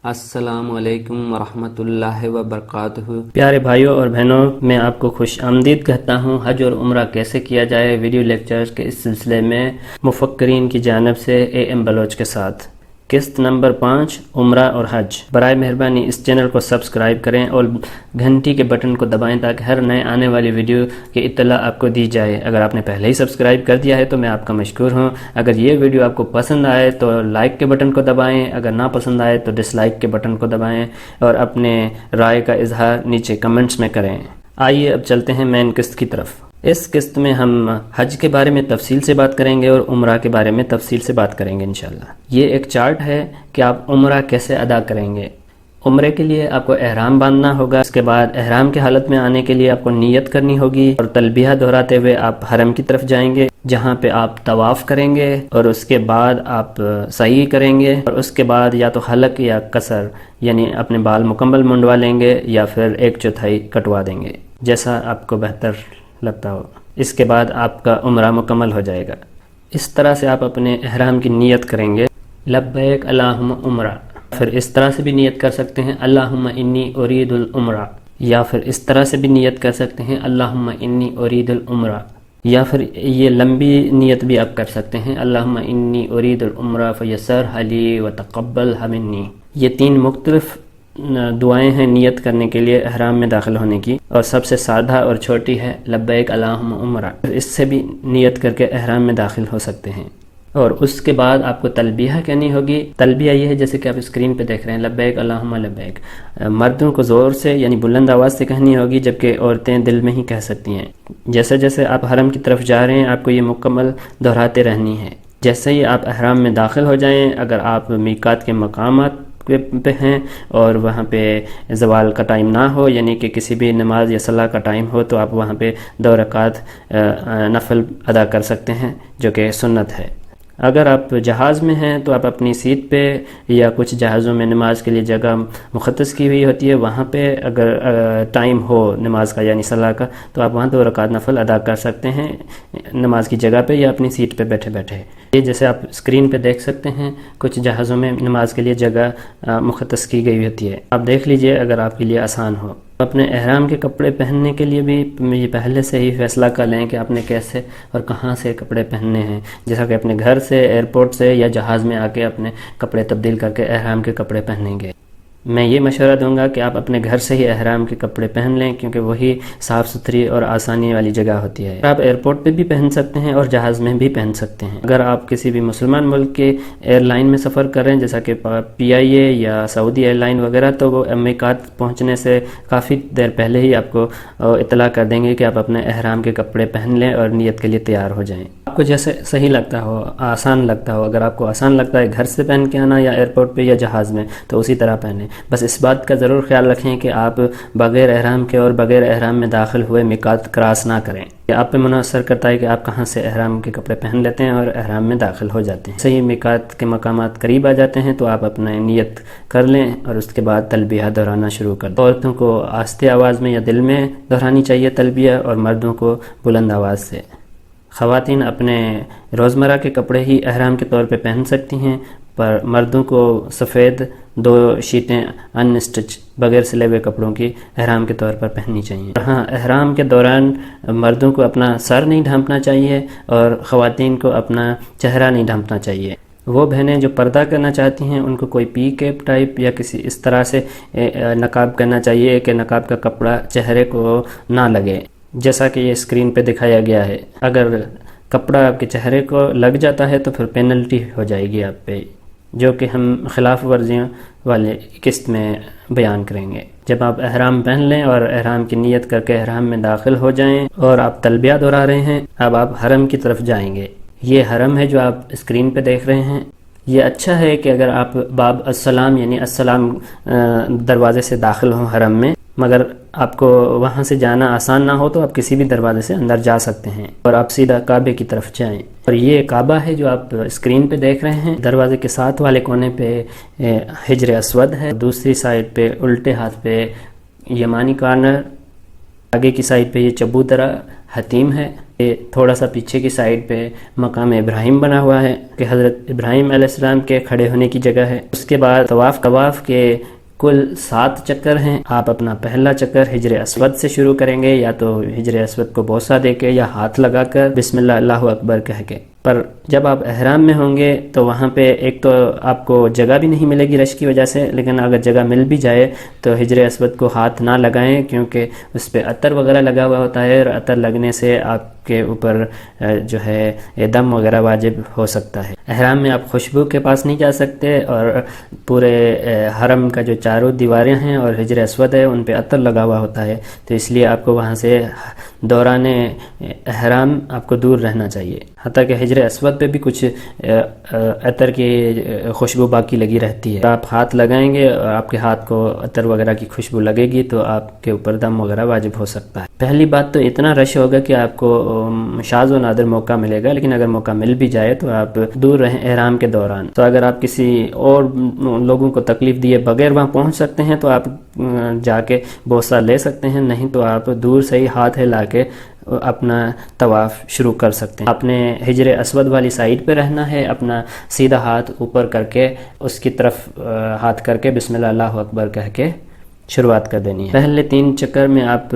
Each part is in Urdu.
السلام علیکم ورحمۃ اللہ وبرکاتہ۔ پیارے بھائیوں اور بہنوں، میں آپ کو خوش آمدید کہتا ہوں۔ حج اور عمرہ کیسے کیا جائے ویڈیو لیکچرز کے اس سلسلے میں مفکرین کی جانب سے اے بلوچ کے ساتھ قسط نمبر 5 عمرہ اور حج۔ برائے مہربانی اس چینل کو سبسکرائب کریں اور گھنٹی کے بٹن کو دبائیں تاکہ ہر نئے آنے والی ویڈیو کی اطلاع آپ کو دی جائے۔ اگر آپ نے پہلے ہی سبسکرائب کر دیا ہے تو میں آپ کا مشکور ہوں۔ اگر یہ ویڈیو آپ کو پسند آئے تو لائک کے بٹن کو دبائیں، اگر نہ پسند آئے تو ڈس لائک کے بٹن کو دبائیں اور اپنے رائے کا اظہار نیچے کمنٹس میں کریں۔ آئیے اب چلتے ہیں مین قسط کی طرف۔ اس قسط میں ہم حج کے بارے میں تفصیل سے بات کریں گے اور عمرہ کے بارے میں تفصیل سے بات کریں گے انشاءاللہ۔ یہ ایک چارٹ ہے کہ آپ عمرہ کیسے ادا کریں گے۔ عمرے کے لیے آپ کو احرام باندھنا ہوگا، اس کے بعد احرام کی حالت میں آنے کے لیے آپ کو نیت کرنی ہوگی اور تلبیہ دہراتے ہوئے آپ حرم کی طرف جائیں گے، جہاں پہ آپ طواف کریں گے اور اس کے بعد آپ سعی کریں گے اور اس کے بعد یا تو حلق یا قصر، یعنی اپنے بال مکمل منڈوا لیں گے یا پھر 1/4 کٹوا دیں گے، جیسا آپ کو بہتر لگتا ہو۔ اس کے بعد آپ کا عمرہ مکمل ہو جائے گا۔ اس طرح سے آپ اپنے احرام کی نیت کریں گے، لبیک اللہم عمرہ۔ پھر اس طرح سے بھی نیت کر سکتے ہیں اللہم انی ارید العمرہ، یا پھر اس طرح سے بھی نیت کر سکتے ہیں اللہم انی ارید العمرہ، یا پھر یہ لمبی نیت بھی آپ کر سکتے ہیں اللہم انی ارید العمرہ فیسرہ لی وتقبلہ منی۔ یہ 3 مختلف دعائیں ہیں نیت کرنے کے لیے احرام میں داخل ہونے کی، اور سب سے سادہ اور چھوٹی ہے لبیک اللہم عمرہ۔ اس سے بھی نیت کر کے احرام میں داخل ہو سکتے ہیں۔ اور اس کے بعد آپ کو تلبیہ کہنی ہوگی۔ تلبیہ یہ ہے جیسے کہ آپ اسکرین پہ دیکھ رہے ہیں، لبیک اللہم لبیک۔ مردوں کو زور سے یعنی بلند آواز سے کہنی ہوگی، جبکہ عورتیں دل میں ہی کہہ سکتی ہیں۔ جیسے جیسے آپ حرم کی طرف جا رہے ہیں آپ کو یہ مکمل دہراتے رہنی ہے۔ جیسے ہی آپ احرام میں داخل ہو جائیں، اگر آپ میقات کے مقامات پہ ہیں اور وہاں پہ زوال کا ٹائم نہ ہو، یعنی کہ کسی بھی نماز یا صلاح کا ٹائم ہو، تو آپ وہاں پہ 2 رکعت نفل ادا کر سکتے ہیں، جو کہ سنت ہے۔ اگر آپ جہاز میں ہیں تو آپ اپنی سیٹ پہ، یا کچھ جہازوں میں نماز کے لیے جگہ مختص کی ہوئی ہوتی ہے، وہاں پہ اگر ٹائم ہو نماز کا یعنی صلاح کا، تو آپ وہاں 2 رکعت نفل ادا کر سکتے ہیں نماز کی جگہ پہ یا اپنی سیٹ پہ بیٹھے بیٹھے۔ یہ جیسے آپ اسکرین پہ دیکھ سکتے ہیں، کچھ جہازوں میں نماز کے لیے جگہ مختص کی گئی ہوتی ہے، آپ دیکھ لیجئے اگر آپ کے لیے آسان ہو۔ اپنے احرام کے کپڑے پہننے کے لیے بھی یہ پہلے سے ہی فیصلہ کر لیں کہ آپ نے کیسے اور کہاں سے کپڑے پہننے ہیں، جیسا کہ اپنے گھر سے، ایئرپورٹ سے یا جہاز میں آ کے اپنے کپڑے تبدیل کر کے احرام کے کپڑے پہنیں گے۔ میں یہ مشورہ دوں گا کہ آپ اپنے گھر سے ہی احرام کے کپڑے پہن لیں، کیونکہ وہی صاف ستھری اور آسانی والی جگہ ہوتی ہے۔ آپ ایئرپورٹ پہ بھی پہن سکتے ہیں اور جہاز میں بھی پہن سکتے ہیں۔ اگر آپ کسی بھی مسلمان ملک کے ایئر لائن میں سفر کر رہے ہیں، جیسا کہ PIA یا سعودی ایئر لائن وغیرہ، تو وہ میقات پہنچنے سے کافی دیر پہلے ہی آپ کو اطلاع کر دیں گے کہ آپ اپنے احرام کے کپڑے پہن لیں اور نیت کے لیے تیار ہو جائیں۔ آپ کو جیسے صحیح لگتا ہو، آسان لگتا ہو، اگر آپ کو آسان لگتا ہے گھر سے پہن کے آنا یا ایئرپورٹ پہ یا جہاز میں، تو اسی طرح پہنیں۔ بس اس بات کا ضرور خیال رکھیں کہ آپ بغیر احرام کے اور بغیر احرام میں داخل ہوئے میقات کراس نہ کریں۔ یہ آپ پہ منحصر کرتا ہے کہ آپ کہاں سے احرام کے کپڑے پہن لیتے ہیں اور احرام میں داخل ہو جاتے ہیں۔ صحیح میقات کے مقامات قریب آ جاتے ہیں تو آپ اپنا نیت کر لیں اور اس کے بعد تلبیہ دہرانا شروع کر دیں۔ عورتوں کو آہستہ آواز میں یا دل میں دہرانی چاہیے تلبیہ، اور مردوں کو بلند آواز سے۔ خواتین اپنے روزمرہ کے کپڑے ہی احرام کے طور پہ پہن سکتی ہیں، پر مردوں کو سفید 2 شیٹیں ان اسٹچ بغیر سلے ہوئے کپڑوں کی احرام کے طور پر پہننی چاہیے۔ ہاں، احرام کے دوران مردوں کو اپنا سر نہیں ڈھانپنا چاہیے اور خواتین کو اپنا چہرہ نہیں ڈھانپنا چاہیے۔ وہ بہنیں جو پردہ کرنا چاہتی ہیں ان کو کوئی پی کیپ ٹائپ یا کسی اس طرح سے نقاب کرنا چاہیے کہ نقاب کا کپڑا چہرے کو نہ لگے، جیسا کہ یہ اسکرین پہ دکھایا گیا ہے۔ اگر کپڑا آپ کے چہرے کو لگ جاتا ہے تو پھر پینلٹی ہو جائے گی آپ پہ، جو کہ ہم خلاف ورزیوں والے قسط میں بیان کریں گے۔ جب آپ احرام پہن لیں اور احرام کی نیت کر کے احرام میں داخل ہو جائیں اور آپ تلبیہ دہرا رہے ہیں، اب آپ حرم کی طرف جائیں گے۔ یہ حرم ہے جو آپ اسکرین پہ دیکھ رہے ہیں۔ یہ اچھا ہے کہ اگر آپ باب السلام یعنی السلام دروازے سے داخل ہوں حرم میں، مگر آپ کو وہاں سے جانا آسان نہ ہو تو آپ کسی بھی دروازے سے اندر جا سکتے ہیں اور آپ سیدھا کعبے کی طرف جائیں۔ اور یہ کعبہ ہے جو آپ اسکرین پہ دیکھ رہے ہیں۔ دروازے کے ساتھ والے کونے پہ حجر اسود ہے، دوسری سائڈ پہ الٹے ہاتھ پہ یمانی کارنر آگے کی سائڈ پہ یہ چبوترا حتیم ہے، یہ تھوڑا سا پیچھے کی سائڈ پہ مقام ابراہیم بنا ہوا ہے کہ حضرت ابراہیم علیہ السلام کے کھڑے ہونے کی جگہ ہے۔ اس کے بعد طواف کے کل 7 چکر ہیں۔ آپ اپنا پہلا چکر حجر اسود سے شروع کریں گے، یا تو حجر اسود کو بوسہ دے کے یا ہاتھ لگا کر بسم اللہ اللہ اکبر کہہ کے۔ پر جب آپ احرام میں ہوں گے تو وہاں پہ ایک تو آپ کو جگہ بھی نہیں ملے گی رش کی وجہ سے، لیکن اگر جگہ مل بھی جائے تو حجر اسود کو ہاتھ نہ لگائیں، کیونکہ اس پہ عطر وغیرہ لگا ہوا ہوتا ہے، اور عطر لگنے سے آپ کے اوپر جو ہے دم وغیرہ واجب ہو سکتا ہے۔ احرام میں آپ خوشبو کے پاس نہیں جا سکتے، اور پورے حرم کا جو چاروں دیواریں ہیں اور حجر اسود ہے ان پہ عطر لگا ہوا ہوتا ہے، تو اس لیے آپ کو وہاں سے دوران احرام آپ کو دور رہنا چاہیے۔ حتیٰ کہ حجر اسود پہ بھی کچھ عطر کی خوشبو باقی لگی رہتی ہے۔ آپ ہاتھ لگائیں گے اور آپ کے ہاتھ کو عطر وغیرہ کی خوشبو لگے گی تو آپ کے اوپر دم وغیرہ واجب ہو سکتا ہے۔ پہلی بات تو اتنا رش ہوگا کہ آپ کو شاذ و نادر موقع ملے گا، لیکن اگر موقع مل بھی جائے تو آپ دور رہیں احرام کے دوران۔ تو اگر آپ کسی اور لوگوں کو تکلیف دیے بغیر وہاں پہنچ سکتے ہیں تو آپ جا کے بوسہ لے سکتے ہیں، نہیں تو آپ دور سے ہی ہاتھ ہلا کے اپنا طواف شروع کر سکتے ہیں۔ آپ نے حجر اسود والی سائڈ پہ رہنا ہے، اپنا سیدھا ہاتھ اوپر کر کے اس کی طرف ہاتھ کر کے بسم اللہ اللہ اکبر کہہ کے شروعات کر دینی ہے۔ پہلے 3 چکر میں آپ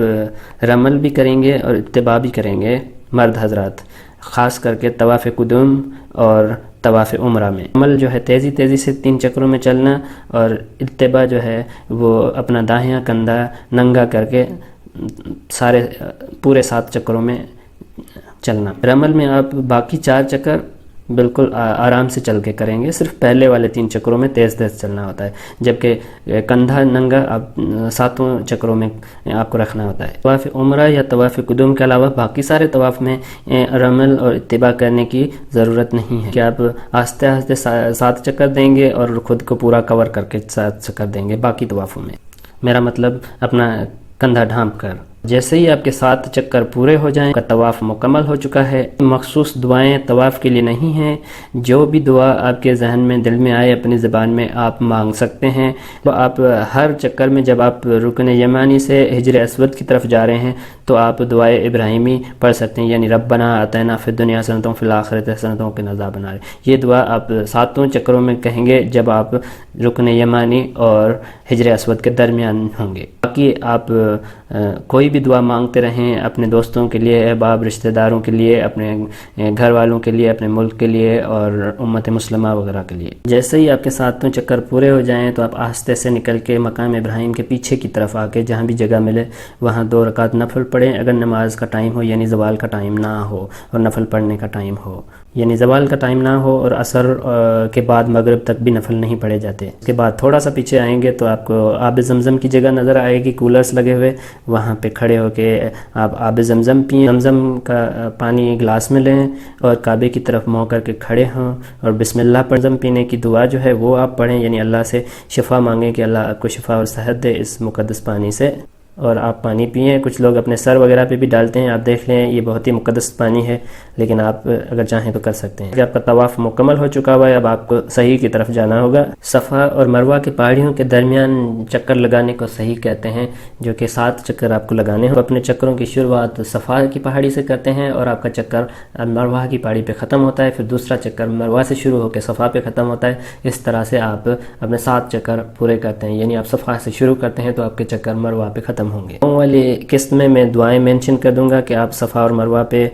رمل بھی کریں گے اور اتباع بھی کریں گے مرد حضرات، خاص کر کے طواف قدوم اور طواف عمرہ میں۔ رمل جو ہے تیزی سے 3 چکروں میں چلنا، اور اتباع جو ہے وہ اپنا داہنا کندھا ننگا کر کے پورے 7 چکروں میں چلنا۔ رمل میں آپ باقی 4 چکر بالکل آرام سے چل کے کریں گے، صرف پہلے والے 3 چکروں میں تیز چلنا ہوتا ہے، جبکہ کندھا ننگا آپ 7 چکروں میں آپ کو رکھنا ہوتا ہے۔ طواف عمرہ یا طواف قدوم کے علاوہ باقی سارے طواف میں رمل اور اتباع کرنے کی ضرورت نہیں ہے، کہ آپ آہستہ 7 چکر دیں گے اور خود کو پورا کور کر کے 7 چکر دیں گے باقی طوافوں میں، میرا مطلب اپنا کندھا ڈھانپ کر۔ جیسے ہی آپ کے 7 چکر پورے ہو جائیں کا طواف مکمل ہو چکا ہے۔ مخصوص دعائیں طواف کے لیے نہیں ہیں، جو بھی دعا آپ کے ذہن میں دل میں آئے اپنی زبان میں آپ مانگ سکتے ہیں۔ تو آپ ہر چکر میں جب آپ رکن یمانی سے حجر اسود کی طرف جا رہے ہیں تو آپ دعائے ابراہیمی پڑھ سکتے ہیں، یعنی ربنا آتینا فی الدنیا حسنۃ وفی الآخرۃ حسنۃ وقنا عذاب النار۔ یہ دعا آپ 7 چکروں میں کہیں گے جب آپ رکن یمانی اور حجر اسود کے درمیان ہوں گے۔ باقی آپ کوئی بھی دعا مانگتے رہیں اپنے دوستوں کے لیے، احباب رشتہ داروں کے لیے، اپنے گھر والوں کے لیے، اپنے ملک کے لیے اور امت مسلمہ وغیرہ کے لیے۔ جیسے ہی آپ کے 7 چکر پورے ہو جائیں تو آپ آہستہ سے نکل کے مقام ابراہیم کے پیچھے کی طرف آ کے جہاں بھی جگہ ملے وہاں 2 رکعت نفل پڑھیں، اگر نماز کا ٹائم ہو یعنی زوال کا ٹائم نہ ہو اور نفل پڑھنے کا ٹائم ہو، یعنی زوال کا ٹائم نہ ہو اور عصر کے بعد مغرب تک بھی نفل نہیں پڑھے جاتے۔ اس کے بعد تھوڑا سا پیچھے آئیں گے تو آپ کو آب زمزم کی جگہ نظر آئے گی، کولرز لگے ہوئے، وہاں پہ کھڑے ہو کے آپ آب زمزم پئیں، زمزم کا پانی گلاس میں لیں اور کعبے کی طرف منہ کر کے کھڑے ہوں اور بسم اللہ پڑھ زمزم پینے کی دعا جو ہے وہ آپ پڑھیں، یعنی اللہ سے شفا مانگیں کہ اللہ آپ کو شفا اور صحت دے اس مقدس پانی سے، اور آپ پانی پئیں۔ کچھ لوگ اپنے سر وغیرہ پہ بھی ڈالتے ہیں، آپ دیکھ لیں یہ بہت ہی مقدس پانی ہے، لیکن آپ اگر چاہیں تو کر سکتے ہیں۔ آپ کا طواف مکمل ہو چکا ہوا ہے، اب آپ کو صحیح کی طرف جانا ہوگا۔ صفا اور مروہ کی پہاڑیوں کے درمیان چکر لگانے کو صحیح کہتے ہیں، جو کہ 7 چکر آپ کو لگانے ہوں۔ اپنے چکروں کی شروعات صفا کی پہاڑی سے کرتے ہیں اور آپ کا چکر مروہ کی پہاڑی پہ ختم ہوتا ہے، پھر دوسرا چکر مروہ سے شروع ہو کے صفا پہ ختم ہوتا ہے۔ اس طرح سے آپ اپنے 7 چکر پورے کرتے ہیں، یعنی آپ صفا سے شروع کرتے ہیں تو آپ کے چکر مروہ پہ ختم ہوں گے۔ والی قسط میں دعائیں مینشن کر دوں گا کہ آپ صفا اور مروہ پہ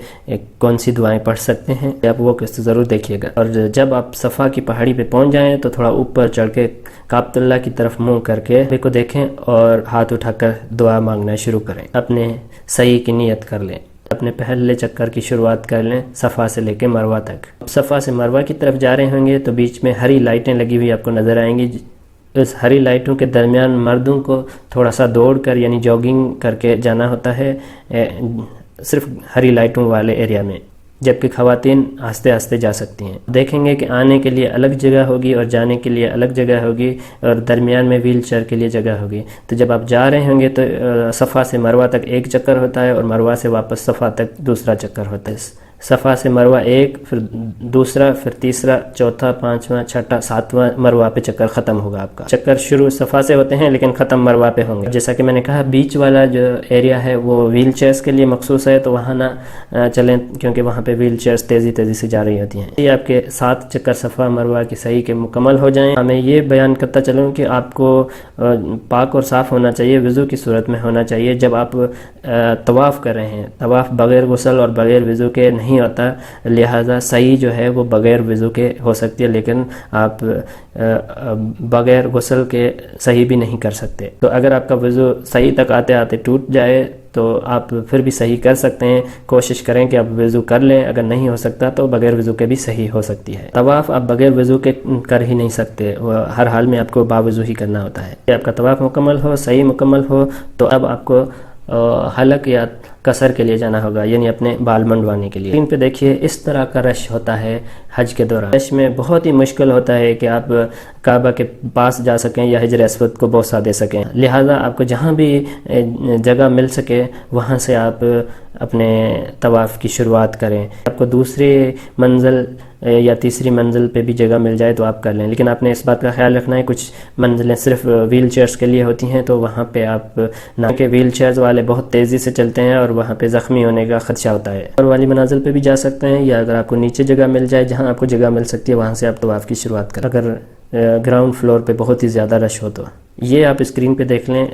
کون سی دعائیں پڑھ سکتے ہیں، آپ وہ قسط ضرور دیکھیے گا۔ اور جب آپ صفا کی پہاڑی پہ پہنچ جائیں تو تھوڑا اوپر چڑھ کے کعبۃ اللہ کی طرف منہ کر کے کو دیکھیں اور ہاتھ اٹھا کر دعا مانگنا شروع کریں، اپنے صحیح کی نیت کر لیں، اپنے پہلے چکر کی شروعات کر لیں صفا سے لے کے مروہ تک۔ صفا سے مروہ کی طرف جا رہے ہوں گے تو بیچ میں ہری لائٹیں لگی ہوئی آپ کو نظر آئیں گی، اس ہری لائٹوں کے درمیان مردوں کو تھوڑا سا دوڑ کر یعنی جاگنگ کر کے جانا ہوتا ہے صرف ہری لائٹوں والے ایریا میں، جبکہ خواتین آہستہ آہستہ جا سکتی ہیں۔ دیکھیں گے کہ آنے کے لیے الگ جگہ ہوگی اور جانے کے لیے الگ جگہ ہوگی اور درمیان میں ویل چیئر کے لیے جگہ ہوگی۔ تو جب آپ جا رہے ہوں گے تو صفا سے مروہ تک 1 چکر ہوتا ہے اور مروہ سے واپس صفا تک دوسرا چکر ہوتا ہے۔ صفا سے مروہ ایک، پھر دوسرا، پھر تیسرا، چوتھا، پانچواں، چھٹا، ساتواں مروہ پہ چکر ختم ہوگا آپ کا۔ چکر شروع صفا سے ہوتے ہیں لیکن ختم مروہ پہ ہوں گے۔ جیسا کہ میں نے کہا بیچ والا جو ایریا ہے وہ ویل چیئرز کے لیے مخصوص ہے، تو وہاں نہ چلیں کیونکہ وہاں پہ ویل چیئرز تیزی سے جا رہی ہوتی ہیں۔ یہ آپ کے 7 چکر صفا مروہ کی صحیح کے مکمل ہو جائیں۔ میں یہ بیان کرتا چلوں کہ آپ کو پاک اور صاف ہونا چاہیے، وضو کی صورت میں ہونا چاہیے جب آپ طواف کر رہے ہیں۔ طواف بغیر غسل اور بغیر وضو کے نہیں ہوتا، لہٰذا صحیح جو ہے وہ بغیر وضو کے ہو سکتی ہے، لیکن آپ بغیر غسل کے صحیح بھی نہیں کر سکتے۔ تو اگر آپ کا وضو صحیح تک آتے آتے ٹوٹ جائے تو آپ پھر بھی صحیح کر سکتے ہیں۔ کوشش کریں کہ آپ وضو کر لیں، اگر نہیں ہو سکتا تو بغیر وضو کے بھی صحیح ہو سکتی ہے۔ طواف آپ بغیر وضو کے کر ہی نہیں سکتے، ہر حال میں آپ کو باوضو ہی کرنا ہوتا ہے۔ آپ کا طواف مکمل ہو، صحیح مکمل ہو، تو اب آپ کو حلق یا قصر کے لیے جانا ہوگا، یعنی اپنے بال منڈوانے کے لیے۔ اسکرین پہ دیکھیے اس طرح کا رش ہوتا ہے حج کے دوران۔ رش میں بہت ہی مشکل ہوتا ہے کہ آپ کعبہ کے پاس جا سکیں یا حجر اسود کو بوسہ دے سکیں، لہٰذا آپ کو جہاں بھی جگہ مل سکے وہاں سے آپ اپنے طواف کی شروعات کریں۔ آپ کو دوسری منزل یا تیسری منزل پہ بھی جگہ مل جائے تو آپ کر لیں، لیکن آپ نے اس بات کا خیال رکھنا ہے کچھ منزلیں صرف ویل چیئرز کے لیے ہوتی ہیں، تو وہاں پہ آپ نہ کہ ویل چیئرز والے بہت تیزی سے چلتے ہیں اور وہاں پہ زخمی ہونے کا خدشہ ہوتا ہے۔ اور والی منازل پہ بھی جا سکتے ہیں، یا اگر آپ کو نیچے جگہ مل جائے جہاں آپ کو جگہ مل سکتی ہے وہاں سے آپ طواف کی شروعات کریں، اگر گراؤنڈ فلور پہ بہت ہی زیادہ رش ہو تو۔ یہ آپ اسکرین پہ دیکھ لیں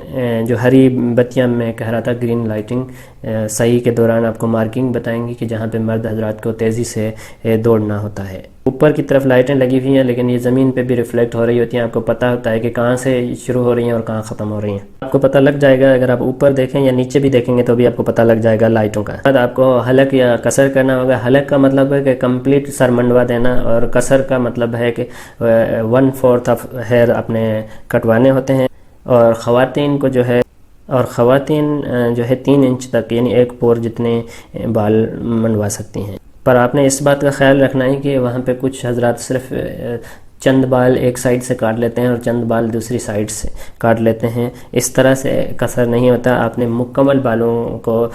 جو ہری بتیاں میں کہہ رہا تھا، گرین لائٹنگ صحیح کے دوران آپ کو مارکنگ بتائیں گی کہ جہاں پہ مرد حضرات کو تیزی سے دوڑنا ہوتا ہے۔ اوپر کی طرف لائٹیں لگی ہوئی ہیں لیکن یہ زمین پہ بھی ریفلیکٹ ہو رہی ہوتی ہیں، آپ کو پتہ ہوتا ہے کہ کہاں سے شروع ہو رہی ہیں اور کہاں ختم ہو رہی ہیں۔ آپ کو پتہ لگ جائے گا، اگر آپ اوپر دیکھیں یا نیچے بھی دیکھیں گے تو بھی آپ کو پتہ لگ جائے گا لائٹوں کا۔ بعد آپ کو حلق یا قصر کرنا ہوگا۔ حلق کا مطلب ہے کہ کمپلیٹ سر منڈوا دینا، اور قصر کا مطلب ہے کہ 1/4 آف ہیئر اپنے کٹوانے ہوتے ہیں۔ اور خواتین کو جو ہے 3 انچ تک، یعنی 1 پور جتنے بال منڈوا سکتی ہیں۔ پر آپ نے اس بات کا خیال رکھنا ہے کہ وہاں پہ کچھ حضرات صرف چند بال ایک سائڈ سے کاٹ لیتے ہیں اور چند بال دوسری سائڈ سے کاٹ لیتے ہیں، اس طرح سے قصر نہیں ہوتا۔ آپ نے مکمل بالوں کو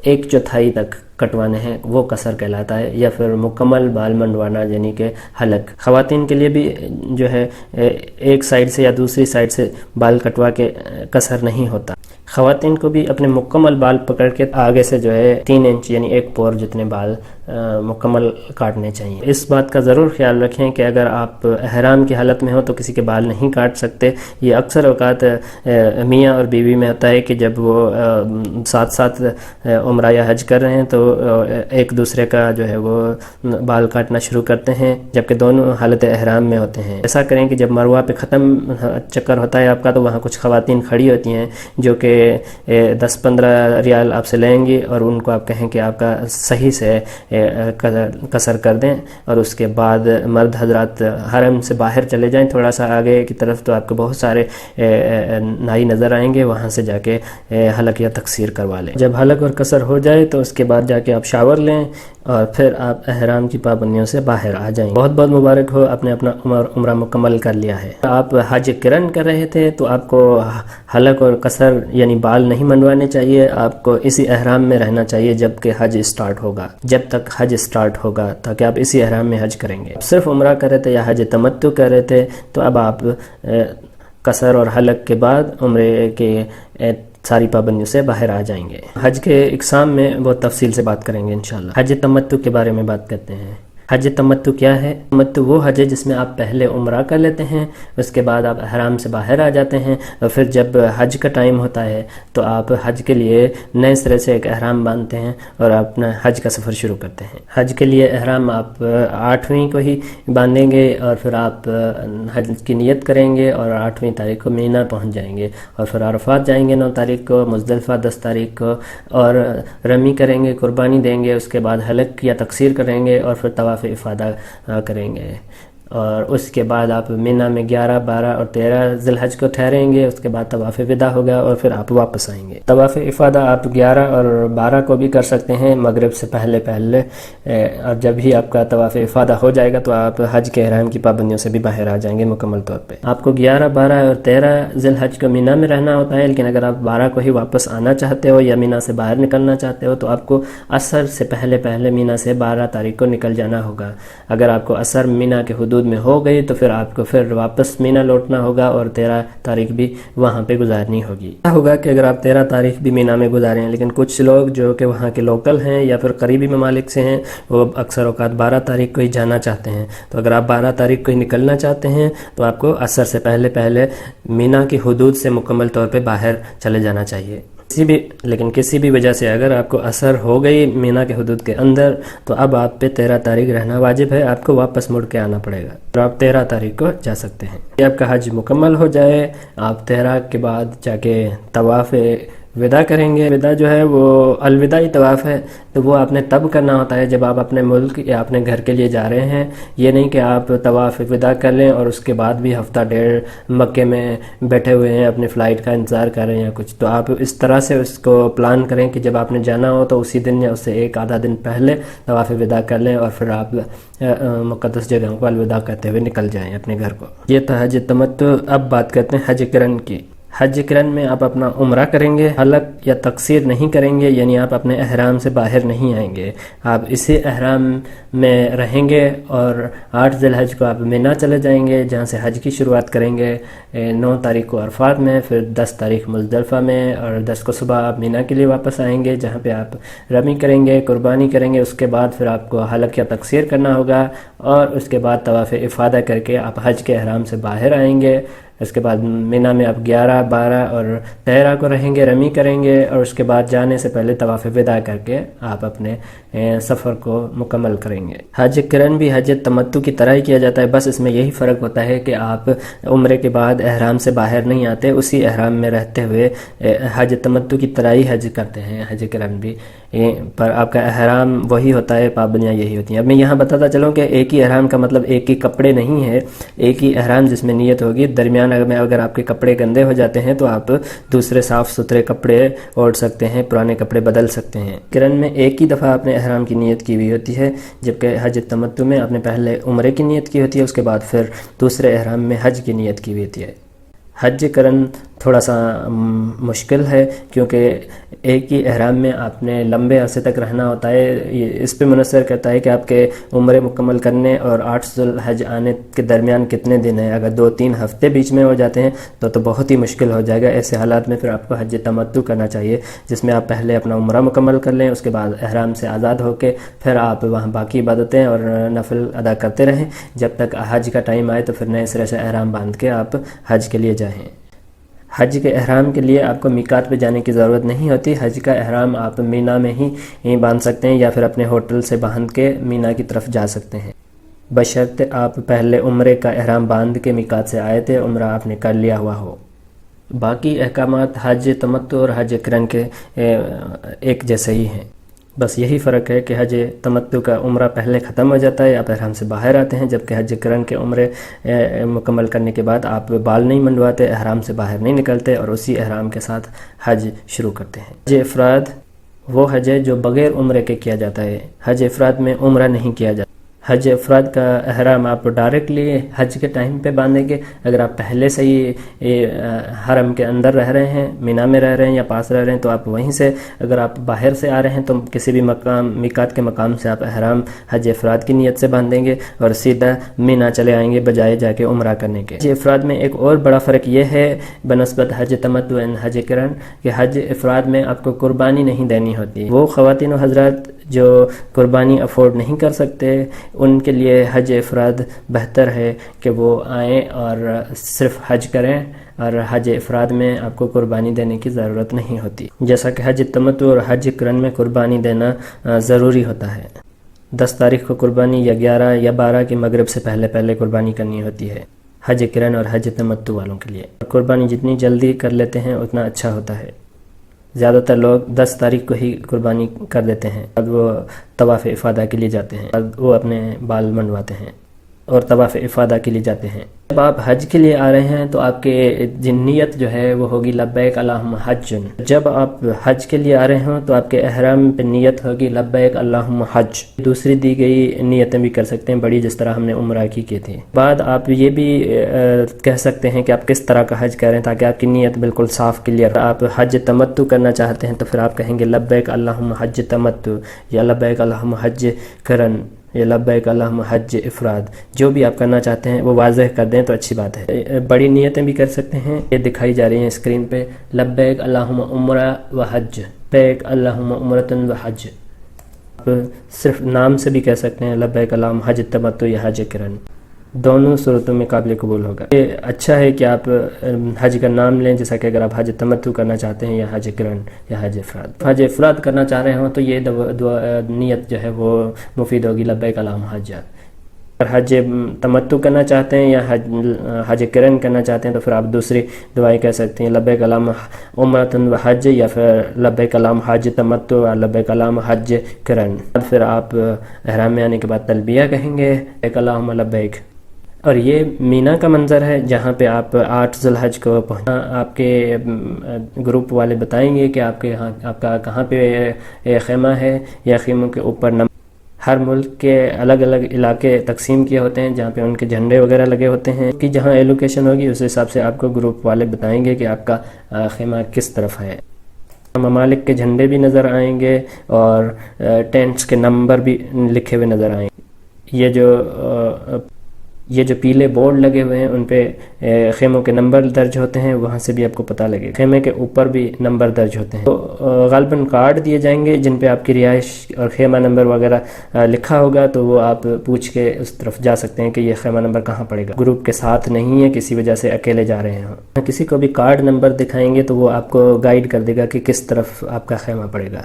1/4 تک کٹوانے ہیں، وہ قصر کہلاتا ہے، یا پھر مکمل بال منڈوانا یعنی کہ حلق۔ خواتین کے لیے بھی جو ہے ایک سائڈ سے یا دوسری سائڈ سے بال کٹوا کے قصر نہیں ہوتا۔ خواتین کو بھی اپنے مکمل بال پکڑ کے آگے سے جو ہے 3 انچ یعنی 1 پور جتنے بال مکمل کاٹنے چاہیے۔ اس بات کا ضرور خیال رکھیں کہ اگر آپ احرام کی حالت میں ہو تو کسی کے بال نہیں کاٹ سکتے۔ یہ اکثر اوقات میاں اور بیوی میں ہوتا ہے کہ جب وہ ساتھ ساتھ عمرہ یا حج کر رہے ہیں تو ایک دوسرے کا جو ہے وہ بال کاٹنا شروع کرتے ہیں جبکہ دونوں حالت احرام میں ہوتے ہیں۔ ایسا کریں کہ جب مروہ پہ ختم چکر ہوتا ہے آپ کا تو وہاں کچھ خواتین کھڑی ہوتی ہیں جو کہ 10-15 ریال آپ سے لیں گی، اور ان کو آپ کہیں کہ آپ کا صحیح سے قصر کر دیں، اور اس کے بعد مرد حضرات حرم سے باہر چلے جائیں تھوڑا سا آگے کی طرف تو آپ کو بہت سارے نائی نظر آئیں گے، وہاں سے جا کے حلق یا تقصیر کروا لیں۔ جب حلق اور قصر ہو جائے تو اس کے بعد جا کے آپ شاور لیں اور پھر آپ احرام کی پابندیوں سے باہر آ جائیں۔ بہت بہت مبارک ہو، آپ نے اپنا عمرہ مکمل کر لیا ہے۔ آپ حج کرن کر رہے تھے تو آپ کو حلق اور قصر یعنی بال نہیں منڈوانے چاہیے، آپ کو اسی احرام میں رہنا چاہیے جب کہ حج اسٹارٹ ہوگا، جب تک حج اسٹارٹ ہوگا، تاکہ آپ اسی احرام میں حج کریں گے۔ صرف عمرہ کر رہے تھے یا حج تمتع کر رہے تھے تو اب آپ قصر اور حلق کے بعد عمرے کے ساری پابندیوں سے باہر آ جائیں گے۔ حج کے اقسام میں بہت تفصیل سے بات کریں گے انشاءاللہ۔ حج تمتع کے بارے میں بات کرتے ہیں۔ حج تمتع کیا ہے؟ تمتع وہ حج ہے جس میں آپ پہلے عمرہ کر لیتے ہیں، اس کے بعد آپ احرام سے باہر آ جاتے ہیں، اور پھر جب حج کا ٹائم ہوتا ہے تو آپ حج کے لیے نئے سرے سے ایک احرام باندھتے ہیں اور اپنا حج کا سفر شروع کرتے ہیں۔ حج کے لیے احرام آپ 8ویں کو ہی باندھیں گے، اور پھر آپ حج کی نیت کریں گے اور 8ویں تاریخ کو مینا پہنچ جائیں گے، اور پھر عرفات جائیں گے 9 تاریخ کو، مزدلفہ 10 تاریخ کو، اور رمی کریں گے، قربانی دیں گے، اس کے بعد حلق یا تقصیر کریں گے، اور پھر طواف افادہ کریں گے، اور اس کے بعد آپ مینا میں 11، 12 اور 13 ذی الحج کو ٹھہریں گے. اس کے بعد طواف وداع ہوگا اور پھر آپ واپس آئیں گے. طواف افادہ آپ 11 اور 12 کو بھی کر سکتے ہیں مغرب سے پہلے اور جب ہی آپ کا طواف افادہ ہو جائے گا تو آپ حج کے احرام کی پابندیوں سے بھی باہر آ جائیں گے مکمل طور پہ. آپ کو 11، 12 اور 13 ذی الحج کو مینا میں رہنا ہوتا ہے، لیکن اگر آپ 12 کو ہی واپس آنا چاہتے ہو یا مینا سے باہر نکلنا چاہتے ہو تو آپ کو عصر سے پہلے مینا سے 12 تاریخ کو نکل جانا ہوگا. اگر آپ کو عصر مینا کے حدود میں ہو گئی تو پھر آپ کو واپس مینا لوٹنا ہوگا اور 13 تاریخ بھی وہاں پہ گزارنی ہوگی. کیا ہوگا کہ اگر آپ 13 تاریخ بھی مینا میں گزاریں، لیکن کچھ لوگ جو کہ وہاں کے لوکل ہیں یا پھر قریبی ممالک سے ہیں وہ اکثر اوقات 12 تاریخ کو ہی جانا چاہتے ہیں. تو اگر آپ 12 تاریخ کو ہی نکلنا چاہتے ہیں تو آپ کو عصر سے پہلے مینا کی حدود سے مکمل طور پہ باہر چلے جانا چاہیے. لیکن کسی بھی وجہ سے اگر آپ کو عصر ہو گئی مینا کے حدود کے اندر تو اب آپ پہ 13 تاریخ رہنا واجب ہے، آپ کو واپس مڑ کے آنا پڑے گا اور آپ 13 تاریخ کو جا سکتے ہیں. یہ آپ کا حج مکمل ہو جائے، آپ 13 کے بعد جا کے طواف وداع کریں گے. وداع جو ہے وہ الوداعی طواف ہے، تو وہ آپ نے تب کرنا ہوتا ہے جب آپ اپنے ملک یا اپنے گھر کے لیے جا رہے ہیں. یہ نہیں کہ آپ طواف وداع کر لیں اور اس کے بعد بھی ہفتہ ڈیڑھ مکے میں بیٹھے ہوئے ہیں اپنی فلائٹ کا انتظار کر رہے ہیں یا کچھ. تو آپ اس طرح سے اس کو پلان کریں کہ جب آپ نے جانا ہو تو اسی دن یا اس سے ایک آدھا دن پہلے طواف وداع کر لیں اور پھر آپ مقدس جگہوں کو الوداع کرتے ہوئے نکل جائیں اپنے گھر کو. یہ تھا حج تمتع. اب بات کرتے ہیں حج قرن کی. حج قرن میں آپ اپنا عمرہ کریں گے، حلق یا تقصیر نہیں کریں گے، یعنی آپ اپنے احرام سے باہر نہیں آئیں گے. آپ اسی احرام میں رہیں گے اور 8 ذی الحج کو آپ مینا چلے جائیں گے جہاں سے حج کی شروعات کریں گے. 9 تاریخ کو عرفات میں، پھر 10 تاریخ مزدلفہ میں اور 10 کو صبح آپ مینا کے لیے واپس آئیں گے جہاں پہ آپ رمی کریں گے، قربانی کریں گے. اس کے بعد پھر آپ کو حلق یا تقصیر کرنا ہوگا اور اس کے بعد طواف افادہ کر کے آپ حج کے احرام سے باہر آئیں گے. اس کے بعد مینا میں آپ 11، 12 اور 13 کو رہیں گے، رمی کریں گے اور اس کے بعد جانے سے پہلے طواف وداع کر کے آپ اپنے سفر کو مکمل کریں گے. حج قرن بھی حج تمتع کی طرح ہی کیا جاتا ہے، بس اس میں یہی فرق ہوتا ہے کہ آپ عمرے کے بعد احرام سے باہر نہیں آتے، اسی احرام میں رہتے ہوئے حج تمتع کی طرح ہی حج کرتے ہیں. حج قرن بھی پر آپ کا احرام وہی ہوتا ہے، پابندیاں یہی ہوتی ہیں. اب میں یہاں بتاتا چلوں کہ ایک ہی احرام کا مطلب ایک ہی کپڑے نہیں ہے، ایک ہی احرام جس میں نیت ہوگی. درمیان میں اگر آپ کے کپڑے گندے ہو جاتے ہیں تو آپ دوسرے صاف ستھرے کپڑے اوڑھ سکتے ہیں، پرانے کپڑے بدل سکتے ہیں. قرن میں ایک ہی دفعہ اپنے احرام کی نیت کی ہوئی ہوتی ہے، جبکہ حج تمتع میں آپ نے پہلے عمرے کی نیت کی ہوتی ہے، اس کے بعد پھر دوسرے احرام میں حج کی نیت کی ہوئی ہوتی ہے. حج قرن تھوڑا سا مشکل ہے کیونکہ ایک ہی احرام میں آپ نے لمبے عرصے تک رہنا ہوتا ہے. یہ اس پہ منحصر کرتا ہے کہ آپ کے عمرے مکمل کرنے اور 8 ذی الحج آنے کے درمیان کتنے دن ہیں. اگر 2-3 ہفتے بیچ میں ہو جاتے ہیں تو بہت ہی مشکل ہو جائے گا. ایسے حالات میں پھر آپ کو حج تمتع کرنا چاہیے، جس میں آپ پہلے اپنا عمرہ مکمل کر لیں، اس کے بعد احرام سے آزاد ہو کے پھر آپ وہاں باقی عبادتیں اور نفل ادا کرتے رہیں جب تک حج کا ٹائم آئے تو پھر نئے سرے سے احرام باندھ کے آپ حج کے لیے جائیں. حج کے احرام کے لیے آپ کو میقات پہ جانے کی ضرورت نہیں ہوتی. حج کا احرام آپ مینا میں ہی باندھ سکتے ہیں یا پھر اپنے ہوٹل سے باندھ کے مینا کی طرف جا سکتے ہیں، بشرطے آپ پہلے عمرے کا احرام باندھ کے میقات سے آئے تھے، عمرہ آپ نے کر لیا ہوا ہو. باقی احکامات حج تمتع اور حج قرن کے ایک جیسے ہی ہیں، بس یہی فرق ہے کہ حج تمتع کا عمرہ پہلے ختم ہو جاتا ہے، آپ احرام سے باہر آتے ہیں، جبکہ حج قرن کے عمرے مکمل کرنے کے بعد آپ بال نہیں منڈواتے، احرام سے باہر نہیں نکلتے اور اسی احرام کے ساتھ حج شروع کرتے ہیں. حج افراد وہ حج ہے جو بغیر عمرے کے کیا جاتا ہے. حج افراد میں عمرہ نہیں کیا جاتا. حج افراد کا احرام آپ ڈائریکٹلی حج کے ٹائم پہ باندھیں گے. اگر آپ پہلے سے ہی حرم کے اندر رہ رہے ہیں، مینا میں رہ رہے ہیں یا پاس رہ رہے ہیں تو آپ وہیں سے، اگر آپ باہر سے آ رہے ہیں تو کسی بھی مقام میقات کے مقام سے آپ احرام حج افراد کی نیت سے باندھیں گے اور سیدھا مینا چلے آئیں گے بجائے جا کے عمرہ کرنے کے. حج افراد میں ایک اور بڑا فرق یہ ہے بنسبت حج تمتع و حج قرن کہ حج افراد میں آپ کو قربانی نہیں دینی ہوتی. وہ خواتین و حضرات جو قربانی افورڈ نہیں کر سکتے ان کے لیے حج افراد بہتر ہے کہ وہ آئیں اور صرف حج کریں، اور حج افراد میں آپ کو قربانی دینے کی ضرورت نہیں ہوتی، جیسا کہ حج تمتع اور حج قرن میں قربانی دینا ضروری ہوتا ہے. 10 تاریخ کو قربانی یا 11 یا 12 کی مغرب سے پہلے قربانی کرنی ہوتی ہے حج قرن اور حج تمتع والوں کے لیے. قربانی جتنی جلدی کر لیتے ہیں اتنا اچھا ہوتا ہے. زیادہ تر لوگ 10 تاریخ کو ہی قربانی کر دیتے ہیں، اب وہ طواف افادہ کے لیے جاتے ہیں، اب وہ اپنے بال منڈواتے ہیں. اور طواف افادہ کے لیے جاتے ہیں۔ جب آپ حج کے لیے آ رہے ہیں تو آپ کے نیت جو ہے وہ ہوگی لبیک اللہم حج۔ جب آپ حج کے لیے آ رہے ہوں تو آپ کے احرام پہ نیت ہوگی لبیک اللہم حج۔ دوسری دی گئی نیتیں بھی کر سکتے ہیں بڑی، جس طرح ہم نے عمرہ کی تھی۔ بعد آپ یہ بھی کہہ سکتے ہیں کہ آپ کس طرح کا حج کر رہے ہیں تاکہ آپ کی نیت بالکل صاف کلیئر۔ آپ حج تمتع کرنا چاہتے ہیں تو پھر آپ کہیں گے لبیک اللہم حج تمتع، یا لبیک اللہم حج کرن، یا لبیک اللہم حج افراد۔ جو بھی آپ کرنا چاہتے ہیں وہ واضح کر دیں تو اچھی بات ہے۔ بڑی نیتیں بھی کر سکتے ہیں، یہ دکھائی جا رہی ہیں اسکرین پہ، لبیک اللہم عمرہ و حج، لبیک اللہم عمرۃ و حج۔ آپ صرف نام سے بھی کہہ سکتے ہیں لبیک اللہم حج تمتع یا حج کرن، دونوں صورتوں میں قابل قبول ہوگا۔ یہ اچھا ہے کہ آپ حج کا نام لیں، جیسا کہ اگر آپ حج تمتع کرنا چاہتے ہیں یا حج کرن یا حج افراد۔ حج افراد کرنا چاہ رہے ہوں تو یہ نیت جو ہے وہ مفید ہوگی لبیک اللہم حج۔ اگر حج تمتع کرنا چاہتے ہیں یا حج کرن کرنا چاہتے ہیں تو پھر آپ دوسری دعائیں کہہ سکتے ہیں لبیک اللہم عمرۃ و حج، یا پھر لبیک اللہم حج تمتع اور لبیک اللہم حج کرن۔ پھر آپ احرام میں آنے کے بعد تلبیہ کہیں گے لبیک اللہم لبیک۔ اور یہ مینا کا منظر ہے جہاں پہ آپ 8 ذی الحج کو پہنچنا۔ آپ کے گروپ والے بتائیں گے کہ آپ کا کہاں پہ خیمہ ہے، یا خیموں کے اوپر ہر ملک کے الگ الگ علاقے تقسیم کیے ہوتے ہیں جہاں پہ ان کے جھنڈے وغیرہ لگے ہوتے ہیں، کہ جہاں ایلوکیشن ہوگی اس حساب سے آپ کو گروپ والے بتائیں گے کہ آپ کا خیمہ کس طرف ہے۔ ممالک کے جھنڈے بھی نظر آئیں گے اور ٹینٹس کے نمبر بھی لکھے ہوئے نظر آئیں گے۔ یہ جو پیلے بورڈ لگے ہوئے ہیں ان پہ خیموں کے نمبر درج ہوتے ہیں، وہاں سے بھی آپ کو پتہ لگے گا۔ خیمے کے اوپر بھی نمبر درج ہوتے ہیں، تو غالباً کارڈ دیے جائیں گے جن پہ آپ کی رہائش اور خیمہ نمبر وغیرہ لکھا ہوگا، تو وہ آپ پوچھ کے اس طرف جا سکتے ہیں کہ یہ خیمہ نمبر کہاں پڑے گا۔ گروپ کے ساتھ نہیں ہے، کسی وجہ سے اکیلے جا رہے ہیں، کسی کو بھی کارڈ نمبر دکھائیں گے تو وہ آپ کو گائیڈ کر دے گا کہ کس طرف آپ کا خیمہ پڑے گا۔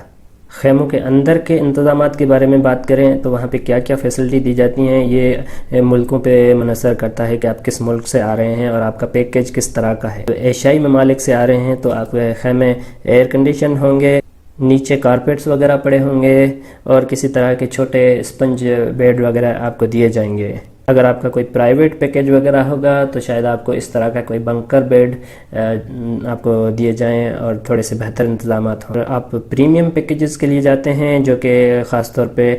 خیموں کے اندر کے انتظامات کے بارے میں بات کریں تو وہاں پہ کیا کیا فیسلٹی دی جاتی ہیں، یہ ملکوں پہ منحصر کرتا ہے کہ آپ کس ملک سے آ رہے ہیں اور آپ کا پیکیج کس طرح کا ہے۔ ایشیائی ممالک سے آ رہے ہیں تو آپ کے خیمے ایئر کنڈیشن ہوں گے، نیچے کارپیٹس وغیرہ پڑے ہوں گے، اور کسی طرح کے چھوٹے اسپنج بیڈ وغیرہ آپ کو دیے جائیں گے۔ اگر آپ کا کوئی پرائیویٹ پیکیج وغیرہ ہوگا تو شاید آپ کو اس طرح کا کوئی بنکر بیڈ آپ کو دیے جائیں اور تھوڑے سے بہتر انتظامات ہوں۔ آپ پریمیم پیکیجز کے لیے جاتے ہیں جو کہ خاص طور پہ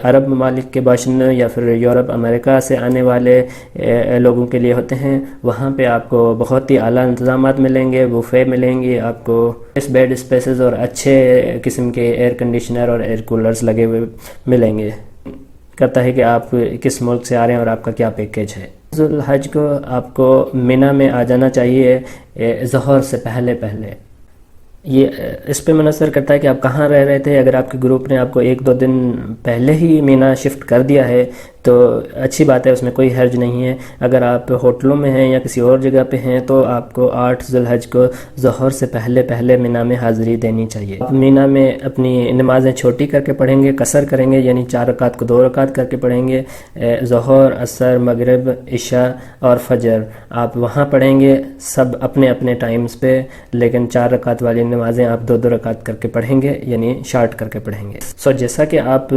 عرب ممالک کے باشندوں یا پھر یورپ امریکہ سے آنے والے لوگوں کے لیے ہوتے ہیں، وہاں پہ آپ کو بہت ہی اعلیٰ انتظامات ملیں گے، بوفے ملیں گے، آپ کو اس بیڈ اسپیسز اور اچھے قسم کے ایئر کنڈیشنر اور ایئر کولرز لگے ہوئے ملیں گے۔ کرتا ہے کہ آپ کس ملک سے آ رہے ہیں اور آپ کا کیا پیکیج ہے۔ ذی الحج کو آپ کو مینا میں آ جانا چاہیے ظہر سے پہلے۔ یہ اس پہ منحصر کرتا ہے کہ آپ کہاں رہ رہے تھے۔ اگر آپ کے گروپ نے آپ کو 1-2 دن پہلے ہی مینا شفٹ کر دیا ہے تو اچھی بات ہے، اس میں کوئی حرج نہیں ہے۔ اگر آپ ہوٹلوں میں ہیں یا کسی اور جگہ پہ ہیں تو آپ کو 8 ذی الحج کو ظہر سے پہلے مینا میں حاضری دینی چاہیے۔ مینا میں اپنی نمازیں چھوٹی کر کے پڑھیں گے، قصر کریں گے، یعنی 4 رکعت کو 2 رکعت کر کے پڑھیں گے۔ ظہر، عصر، مغرب، عشاء اور فجر آپ وہاں پڑھیں گے، سب اپنے اپنے ٹائمز پہ، لیکن 4 رکعت والی نمازیں آپ 2-2 رکعت کر کے پڑھیں گے، یعنی شارٹ کر کے پڑھیں گے۔ جیسا کہ آپ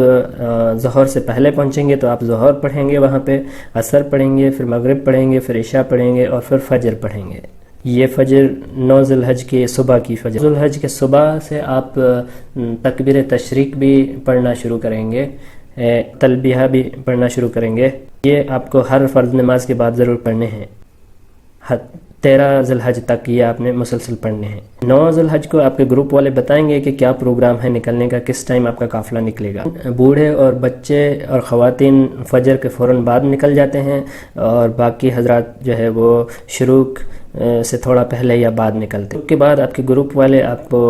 ظہر سے پہلے پہنچیں گے تو آپ ظہر پڑھیں گے، وہاں پہ عصر پڑھیں گے، پھر مغرب پڑھیں گے، پھر عشاء پڑھیں گے اور پھر فجر پڑھیں گے۔ یہ فجر 9 ذی الحج کے صبح کی فجر۔ ذی الحج کے صبح سے آپ تکبیر تشریق بھی پڑھنا شروع کریں گے، تلبیہ بھی پڑھنا شروع کریں گے۔ یہ آپ کو ہر فرض نماز کے بعد ضرور پڑھنے ہیں۔ 13 ذی الحج تک یہ آپ نے مسلسل پڑھنے ہیں۔ 9 ذی الحج کو آپ کے گروپ والے بتائیں گے کہ کیا پروگرام ہے نکلنے کا، کس ٹائم آپ کا قافلہ نکلے گا۔ بوڑھے اور بچے اور خواتین فجر کے فوراً بعد نکل جاتے ہیں، اور باقی حضرات جو ہے وہ شروق سے تھوڑا پہلے یا بعد نکلتے ہیں۔ اس کے بعد آپ کے گروپ والے آپ کو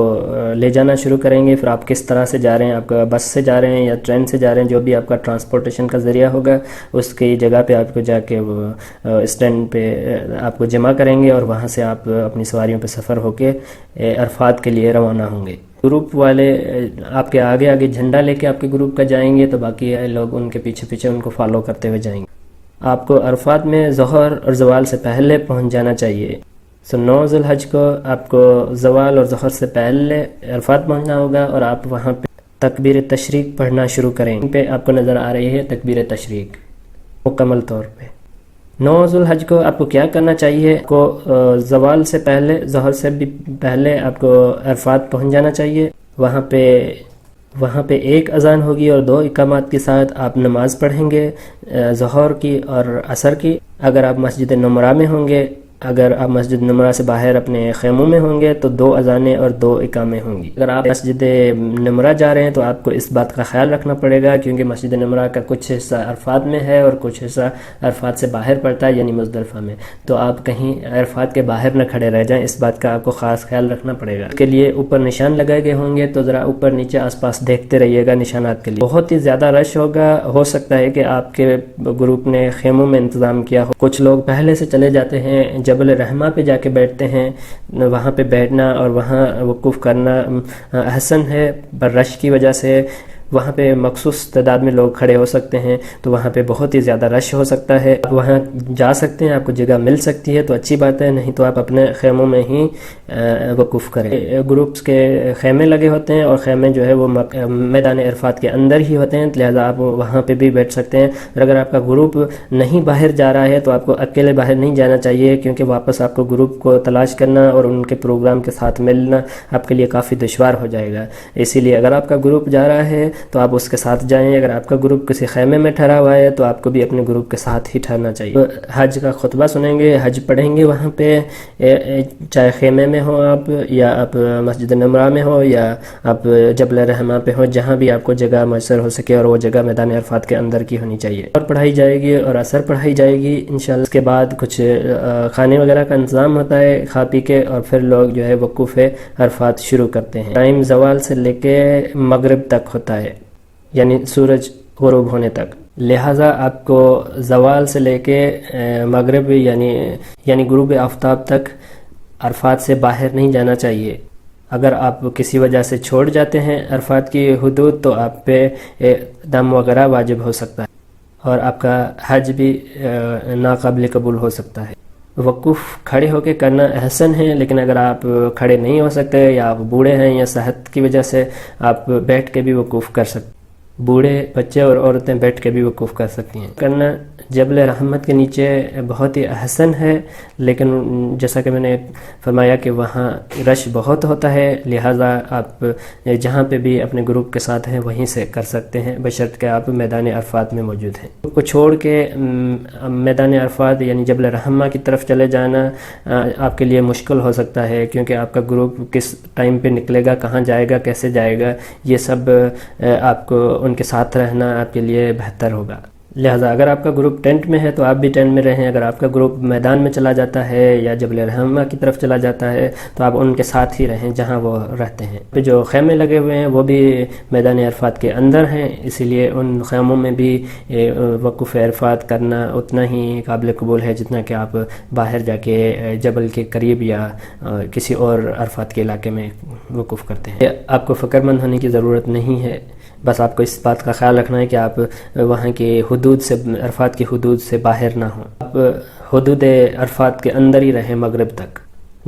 لے جانا شروع کریں گے۔ پھر آپ کس طرح سے جا رہے ہیں، آپ کا بس سے جا رہے ہیں یا ٹرین سے جا رہے ہیں، جو بھی آپ کا ٹرانسپورٹیشن کا ذریعہ ہوگا اس کی جگہ پہ آپ کو جا کے وہ اسٹینڈ پہ آپ کو جمع کریں گے، اور وہاں سے آپ اپنی سواریوں پہ سفر ہو کے عرفات کے لیے روانہ ہوں گے۔ گروپ والے آپ کے آگے آگے جھنڈا لے کے آپ کے گروپ کا جائیں گے، تو باقی لوگ ان کے پیچھے پیچھے ان کو فالو کرتے ہوئے جائیں گے۔ آپ کو عرفات میں ظہر اور زوال سے پہلے پہنچ جانا چاہیے۔ 9 ذی الحج کو آپ کو زوال اور ظہر سے پہلے عرفات پہنچنا ہوگا، اور آپ وہاں پہ تکبیر تشریق پڑھنا شروع کریں۔ ان پہ آپ کو نظر آ رہی ہے تکبیر تشریق۔ مکمل طور پہ۔ 9 ذوالحج کو آپ کو کیا کرنا چاہیے؟ آپ کو زوال سے پہلے، ظہر سے بھی پہلے آپ کو عرفات پہنچ جانا چاہیے۔ وہاں پہ ایک اذان ہوگی اور 2 اقامات کے ساتھ آپ نماز پڑھیں گے، ظہر کی اور عصر کی۔ اگر آپ مسجد نمرہ میں ہوں گے، اگر آپ مسجد نمرہ سے باہر اپنے خیموں میں ہوں گے تو 2 اذانیں اور 2 اقامے ہوں گی۔ اگر آپ مسجد نمرہ جا رہے ہیں تو آپ کو اس بات کا خیال رکھنا پڑے گا، کیونکہ مسجد نمرہ کا کچھ حصہ عرفات میں ہے اور کچھ حصہ عرفات سے باہر پڑتا ہے، یعنی مزدلفہ میں۔ تو آپ کہیں عرفات کے باہر نہ کھڑے رہ جائیں، اس بات کا آپ کو خاص خیال رکھنا پڑے گا۔ اس کے لیے اوپر نشان لگائے گئے ہوں گے، تو ذرا اوپر نیچے آس پاس دیکھتے رہیے گا نشانات کے لیے۔ بہت ہی زیادہ رش ہوگا، ہو سکتا ہے کہ آپ کے گروپ نے خیموں میں انتظام کیا ہو۔ کچھ لوگ پہلے سے چلے جاتے ہیں جبل رحمہ پہ جا کے بیٹھتے ہیں، وہاں پہ بیٹھنا اور وہاں وقوف کرنا احسن ہے، پر رش کی وجہ سے وہاں پہ مخصوص تعداد میں لوگ کھڑے ہو سکتے ہیں، تو وہاں پہ بہت ہی زیادہ رش ہو سکتا ہے۔ آپ وہاں جا سکتے ہیں، آپ کو جگہ مل سکتی ہے تو اچھی بات ہے، نہیں تو آپ اپنے خیموں میں ہی وقوف کریں۔ گروپس کے خیمے لگے ہوتے ہیں اور خیمے جو ہے وہ میدان عرفات کے اندر ہی ہوتے ہیں، لہذا آپ وہاں پہ بھی بیٹھ سکتے ہیں۔ اور اگر آپ کا گروپ نہیں باہر جا رہا ہے تو آپ کو اکیلے باہر نہیں جانا چاہیے، کیونکہ واپس آپ کو گروپ کو تلاش کرنا اور ان کے پروگرام کے ساتھ ملنا آپ کے لیے کافی دشوار ہو جائے گا۔ اسی لیے اگر آپ کا گروپ جا رہا ہے تو آپ اس کے ساتھ جائیں۔ اگر آپ کا گروپ کسی خیمے میں ٹھہرا ہوا ہے تو آپ کو بھی اپنے گروپ کے ساتھ ہی ٹھہرنا چاہیے۔ حج کا خطبہ سنیں گے، حج پڑھیں گے وہاں پہ، چاہے خیمے میں ہوں آپ، یا آپ مسجد نمرہ میں ہو، یا آپ جبل رحمہ پہ ہو، جہاں بھی آپ کو جگہ میسر ہو سکے، اور وہ جگہ میدان عرفات کے اندر کی ہونی چاہیے۔ اور پڑھائی جائے گی اور عصر پڑھائی جائے گی انشاءاللہ۔ اس کے بعد کچھ کھانے وغیرہ کا انتظام ہوتا ہے، کھا پی کے اور پھر لوگ جو ہے وقوف عرفات شروع کرتے ہیں۔ ٹائم زوال سے لے کے مغرب تک ہوتا ہے، یعنی سورج غروب ہونے تک۔ لہٰذا آپ کو زوال سے لے کے مغرب یعنی غروب آفتاب تک عرفات سے باہر نہیں جانا چاہیے۔ اگر آپ کسی وجہ سے چھوڑ جاتے ہیں عرفات کی حدود تو آپ پہ دم وغیرہ واجب ہو سکتا ہے اور آپ کا حج بھی ناقابل قبول ہو سکتا ہے۔ وقوف کھڑے ہو کے کرنا احسن ہے، لیکن اگر آپ کھڑے نہیں ہو سکتے یا آپ بوڑھے ہیں یا صحت کی وجہ سے آپ بیٹھ کے بھی وقوف کر سکتے، بوڑھے بچے اور عورتیں بیٹھ کے بھی وقوف کر سکتی ہیں۔ کرنا جبل رحمت کے نیچے بہت ہی احسن ہے، لیکن جیسا کہ میں نے فرمایا کہ وہاں رش بہت ہوتا ہے، لہٰذا آپ جہاں پہ بھی اپنے گروپ کے ساتھ ہیں وہیں سے کر سکتے ہیں، بشرط کہ آپ میدان عرفات میں موجود ہیں۔ گروپ کو چھوڑ کے میدان عرفات یعنی جبل رحمہ کی طرف چلے جانا آپ کے لیے مشکل ہو سکتا ہے، کیونکہ آپ کا گروپ کس ٹائم پہ نکلے گا، کہاں جائے گا، کیسے جائے گا، یہ سب آپ کو ان کے ساتھ رہنا آپ کے لیے بہتر ہوگا۔ لہٰذا اگر آپ کا گروپ ٹینٹ میں ہے تو آپ بھی ٹینٹ میں رہیں، اگر آپ کا گروپ میدان میں چلا جاتا ہے یا جبل رحمہ کی طرف چلا جاتا ہے تو آپ ان کے ساتھ ہی رہیں جہاں وہ رہتے ہیں۔ پھر جو خیمے لگے ہوئے ہیں وہ بھی میدان عرفات کے اندر ہیں، اسی لیے ان خیموں میں بھی وقوف عرفات کرنا اتنا ہی قابل قبول ہے جتنا کہ آپ باہر جا کے جبل کے قریب یا کسی اور عرفات کے علاقے میں وقوف کرتے ہیں۔ آپ کو فکر مند ہونے کی ضرورت نہیں ہے، بس آپ کو اس بات کا خیال رکھنا ہے کہ آپ وہاں کی حدود سے، عرفات کی حدود سے باہر نہ ہوں، آپ حدود عرفات کے اندر ہی رہیں مغرب تک۔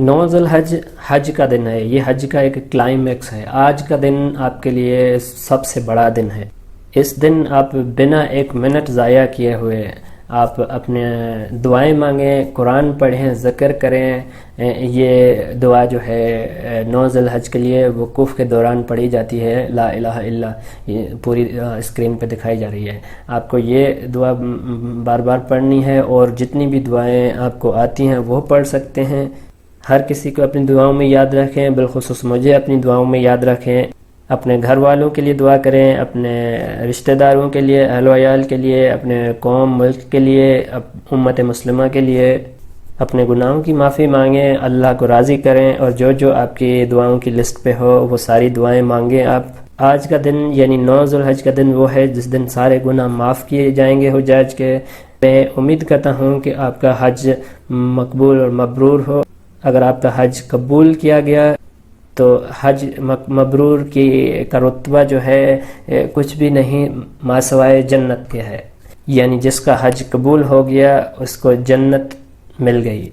9 ذوالحج حج کا دن ہے، یہ حج کا ایک کلائمیکس ہے۔ آج کا دن آپ کے لیے سب سے بڑا دن ہے۔ اس دن آپ بنا 1 منٹ ضائع کیے ہوئے آپ اپنے دعائیں مانگیں، قرآن پڑھیں، ذکر کریں۔ یہ دعا جو ہے 9 ذوالحج کے لیے وقوف کے دوران پڑھی جاتی ہے، لا الہ الا، یہ پوری اسکرین پہ دکھائی جا رہی ہے۔ آپ کو یہ دعا بار بار پڑھنی ہے، اور جتنی بھی دعائیں آپ کو آتی ہیں وہ پڑھ سکتے ہیں۔ ہر کسی کو اپنی دعاؤں میں یاد رکھیں، بالخصوص مجھے اپنی دعاؤں میں یاد رکھیں۔ اپنے گھر والوں کے لیے دعا کریں، اپنے رشتہ داروں کے لیے، اہل و عیال کے لیے، اپنے قوم ملک کے لیے، امت مسلمہ کے لیے۔ اپنے گناہوں کی معافی مانگیں، اللہ کو راضی کریں، اور جو آپ کی دعاؤں کی لسٹ پہ ہو وہ ساری دعائیں مانگیں آپ۔ آج کا دن یعنی 9 ذوالحج کا دن وہ ہے جس دن سارے گناہ معاف کیے جائیں گے حجاج کے۔ میں امید کرتا ہوں کہ آپ کا حج مقبول اور مبرور ہو۔ اگر آپ کا حج قبول کیا گیا تو حج مبرور کا رتبہ جو ہے کچھ بھی نہیں ما سوائے جنت کے ہے، یعنی جس کا حج قبول ہو گیا اس کو جنت مل گئی۔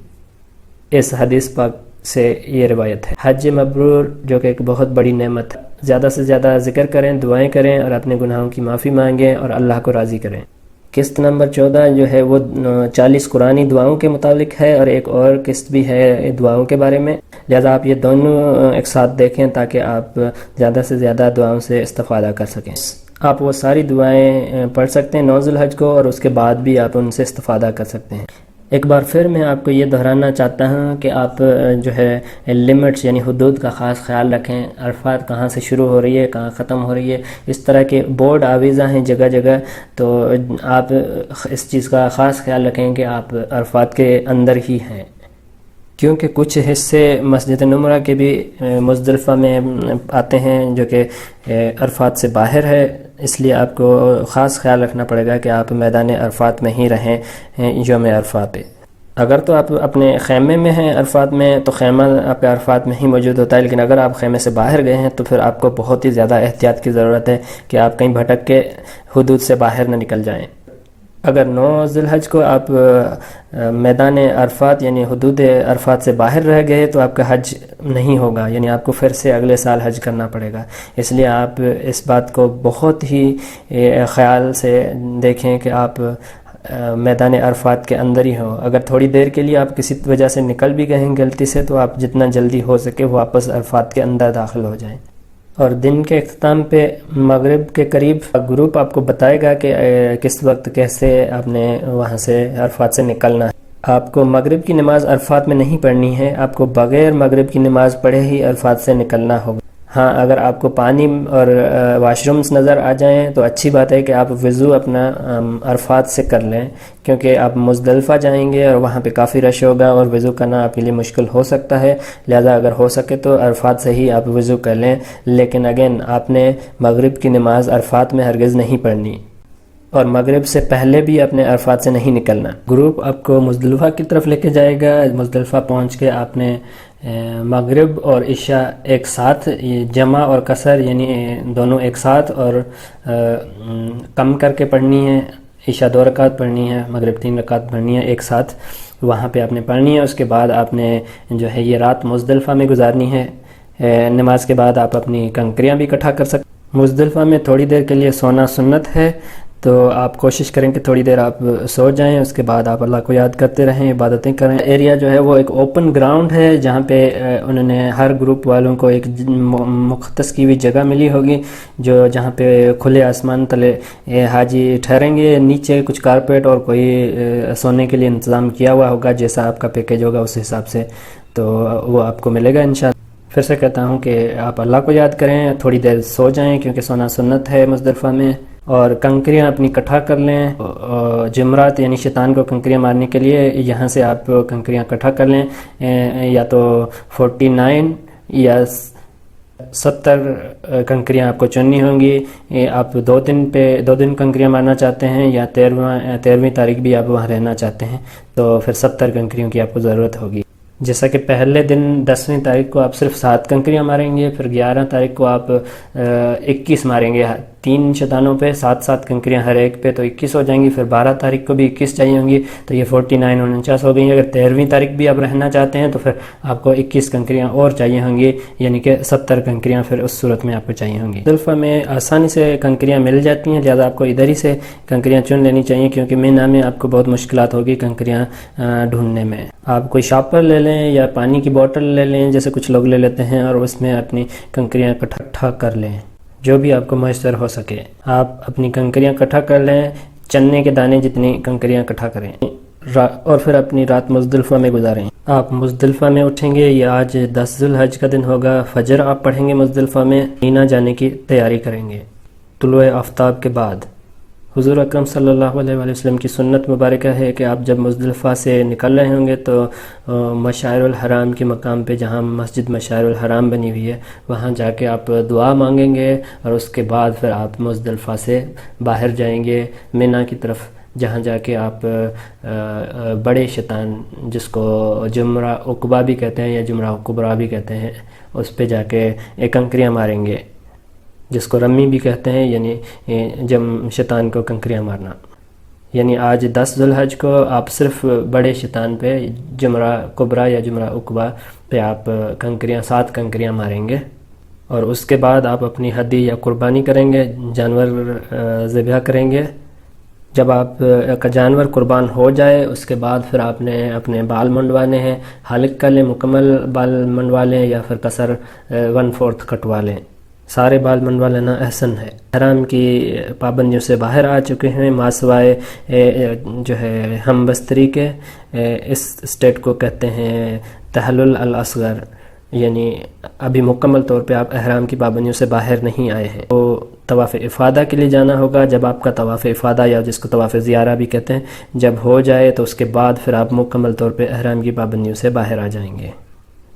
اس حدیث پاک سے یہ روایت ہے۔ حج مبرور جو کہ ایک بہت بڑی نعمت ہے، زیادہ سے زیادہ ذکر کریں، دعائیں کریں، اور اپنے گناہوں کی معافی مانگیں اور اللہ کو راضی کریں۔ قسط نمبر 14 جو ہے وہ 40 قرآنی دعاؤں کے متعلق ہے، اور ایک اور قسط بھی ہے دعاؤں کے بارے میں، لہذا آپ یہ دونوں ایک ساتھ دیکھیں تاکہ آپ زیادہ سے زیادہ دعاؤں سے استفادہ کر سکیں۔ آپ وہ ساری دعائیں پڑھ سکتے ہیں 9 ذی الحج کو، اور اس کے بعد بھی آپ ان سے استفادہ کر سکتے ہیں۔ ایک بار پھر میں آپ کو یہ دہرانا چاہتا ہوں کہ آپ جو ہے لمٹس یعنی حدود کا خاص خیال رکھیں، عرفات کہاں سے شروع ہو رہی ہے، کہاں ختم ہو رہی ہے، اس طرح کے بورڈ آویزاں ہیں جگہ جگہ، تو آپ اس چیز کا خاص خیال رکھیں کہ آپ عرفات کے اندر ہی ہیں، کیونکہ کچھ حصے مسجد نمرہ کے بھی مزدلفہ میں آتے ہیں جو کہ عرفات سے باہر ہے، اس لیے آپ کو خاص خیال رکھنا پڑے گا کہ آپ میدان عرفات میں ہی رہیں یوم عرفات پہ۔ اگر تو آپ اپنے خیمے میں ہیں عرفات میں تو خیمہ آپ کے عرفات میں ہی موجود ہوتا ہے، لیکن اگر آپ خیمے سے باہر گئے ہیں تو پھر آپ کو بہت ہی زیادہ احتیاط کی ضرورت ہے کہ آپ کہیں بھٹک کے حدود سے باہر نہ نکل جائیں۔ اگر 9 ذی الحج کو آپ میدان عرفات یعنی حدود عرفات سے باہر رہ گئے تو آپ کا حج نہیں ہوگا، یعنی آپ کو پھر سے اگلے سال حج کرنا پڑے گا۔ اس لیے آپ اس بات کو بہت ہی خیال سے دیکھیں کہ آپ میدان عرفات کے اندر ہی ہوں۔ اگر تھوڑی دیر کے لیے آپ کسی وجہ سے نکل بھی گئے ہیں غلطی سے تو آپ جتنا جلدی ہو سکے واپس عرفات کے اندر داخل ہو جائیں۔ اور دن کے اختتام پہ مغرب کے قریب گروپ آپ کو بتائے گا کہ کس وقت کیسے آپ نے وہاں سے عرفات سے نکلنا ہے۔ آپ کو مغرب کی نماز عرفات میں نہیں پڑھنی ہے، آپ کو بغیر مغرب کی نماز پڑھے ہی عرفات سے نکلنا ہوگا۔ ہاں، اگر آپ کو پانی اور واش رومز نظر آ جائیں تو اچھی بات ہے کہ آپ وضو اپنا عرفات سے کر لیں، کیونکہ آپ مزدلفہ جائیں گے اور وہاں پہ کافی رش ہوگا اور وضو کرنا آپ کے لیے مشکل ہو سکتا ہے، لہذا اگر ہو سکے تو عرفات سے ہی آپ وضو کر لیں، لیکن اگین آپ نے مغرب کی نماز عرفات میں ہرگز نہیں پڑھنی، اور مغرب سے پہلے بھی اپنے عرفات سے نہیں نکلنا۔ گروپ آپ کو مزدلفہ کی طرف لے کے جائے گا۔ مزدلفہ پہنچ کے آپ نے مغرب اور عشاء ایک ساتھ جمع اور قصر یعنی دونوں ایک ساتھ اور کم کر کے پڑھنی ہے۔ عشاء 2 رکعت پڑھنی ہے، مغرب 3 رکعت پڑھنی ہے ایک ساتھ، وہاں پہ آپ نے پڑھنی ہے۔ اس کے بعد آپ نے جو ہے یہ رات مزدلفہ میں گزارنی ہے۔ نماز کے بعد آپ اپنی کنکریاں بھی اکٹھا کر سکتے۔ مزدلفہ میں تھوڑی دیر کے لیے سونا سنت ہے، تو آپ کوشش کریں کہ تھوڑی دیر آپ سو جائیں، اس کے بعد آپ اللہ کو یاد کرتے رہیں، عبادتیں کریں۔ ایریا جو ہے وہ ایک اوپن گراؤنڈ ہے جہاں پہ انہوں نے ہر گروپ والوں کو ایک مختص کی ہوئی جگہ ملی ہوگی جہاں پہ کھلے آسمان تلے حاجی ٹھہریں گے۔ نیچے کچھ کارپیٹ اور کوئی سونے کے لیے انتظام کیا ہوا ہوگا، جیسا آپ کا پیکیج ہوگا اس حساب سے تو وہ آپ کو ملے گا انشاءاللہ۔ پھر سے کہتا ہوں کہ آپ اللہ کو یاد کریں، تھوڑی دیر سو جائیں کیونکہ سونا سنت ہے مزدلفہ میں، اور کنکریاں اپنی اکٹھا کر لیں۔ جمرات یعنی شیطان کو کنکریاں مارنے کے لیے یہاں سے آپ کنکریاں اکٹھا کر لیں، یا تو 49 یا 70 کنکریاں آپ کو چننی ہوں گی۔ آپ 2 دن کنکریاں مارنا چاہتے ہیں یا 13ویں تاریخ بھی آپ وہاں رہنا چاہتے ہیں تو پھر 70 کنکریوں کی آپ کو ضرورت ہوگی۔ جیسا کہ پہلے دن 10ویں تاریخ کو آپ صرف 7 کنکریاں ماریں گے، پھر 11 تاریخ کو آپ 21 ماریں گے، 3 شیطانوں پہ 7 کنکریاں ہر ایک پہ، تو 21 ہو جائیں گی۔ پھر 12 تاریخ کو بھی 21 چاہیے ہوں گی تو یہ 49 49 ہو گئی۔ اگر 13ویں تاریخ بھی آپ رہنا چاہتے ہیں تو پھر آپ کو 21 کنکریاں اور چاہیے ہوں گی، یعنی کہ 70 کنکریاں پھر اس صورت میں آپ کو چاہیے ہوں گی۔ مزدلفہ میں آسانی سے کنکریاں مل جاتی ہیں، لہٰذا آپ کو ادھر ہی سے کنکریاں چن لینی چاہیے، کیونکہ مینا میں آپ کو بہت مشکلات ہوگی کنکریاں ڈھونڈنے میں۔ آپ کوئی شاپر لے لیں یا پانی کی بوٹل لے لیں جیسے کچھ لوگ لے لیتے ہیں، اور اس میں اپنی کنکریاں اکٹھا کر لیں، جو بھی آپ کو میسر ہو سکے۔ آپ اپنی کنکریاں اکٹھا کر لیں، چنے کے دانے جتنی کنکریاں اکٹھا کریں، اور پھر اپنی رات مزدلفہ میں گزاریں۔ آپ مزدلفہ میں اٹھیں گے، یہ آج 10 ذی الحج کا دن ہوگا۔ فجر آپ پڑھیں گے مزدلفہ میں، مینا جانے کی تیاری کریں گے طلوع آفتاب کے بعد۔ حضور اکرم صلی اللہ علیہ وآلہ وسلم کی سنت مبارکہ ہے کہ آپ جب مزدلفہ سے نکل رہے ہوں گے تو مشاعر الحرام کے مقام پہ، جہاں مسجد مشاعر الحرام بنی ہوئی ہے، وہاں جا کے آپ دعا مانگیں گے، اور اس کے بعد پھر آپ مزدلفہ سے باہر جائیں گے مینا کی طرف، جہاں جا کے آپ بڑے شیطان جس کو جمرہ عقبہ بھی کہتے ہیں یا جمرہ کبریٰ بھی کہتے ہیں، اس پہ جا کے کنکریاں ماریں گے، جس کو رمی بھی کہتے ہیں، یعنی شیطان کو کنکریاں مارنا۔ یعنی آج 10 ذی الحج کو آپ صرف بڑے شیطان پہ، جمرہ کبریٰ یا جمرہ عقبہ پہ آپ 7 کنکریاں ماریں گے، اور اس کے بعد آپ اپنی ہدی یا قربانی کریں گے، جانور ذبح کریں گے، جب آپ کا جانور قربان ہو جائے اس کے بعد پھر آپ نے اپنے بال منڈوانے ہیں، حالق کر لیں، مکمل بال منڈوا لیں یا پھر کسر 1/4 کٹوا لیں، سارے بال منڈوا لینا احسن ہے۔ احرام کی پابندیوں سے باہر آ چکے ہیں ماسوائے جو ہے ہم بستری کے، اس اسٹیٹ کو کہتے ہیں تحلل الاصغر، یعنی ابھی مکمل طور پہ آپ احرام کی پابندیوں سے باہر نہیں آئے ہیں۔ تو طواف افادہ کے لیے جانا ہوگا۔ جب آپ کا طواف افادہ یا جس کو طواف زیارہ بھی کہتے ہیں جب ہو جائے تو اس کے بعد پھر آپ مکمل طور پہ احرام کی پابندیوں سے باہر آ جائیں گے،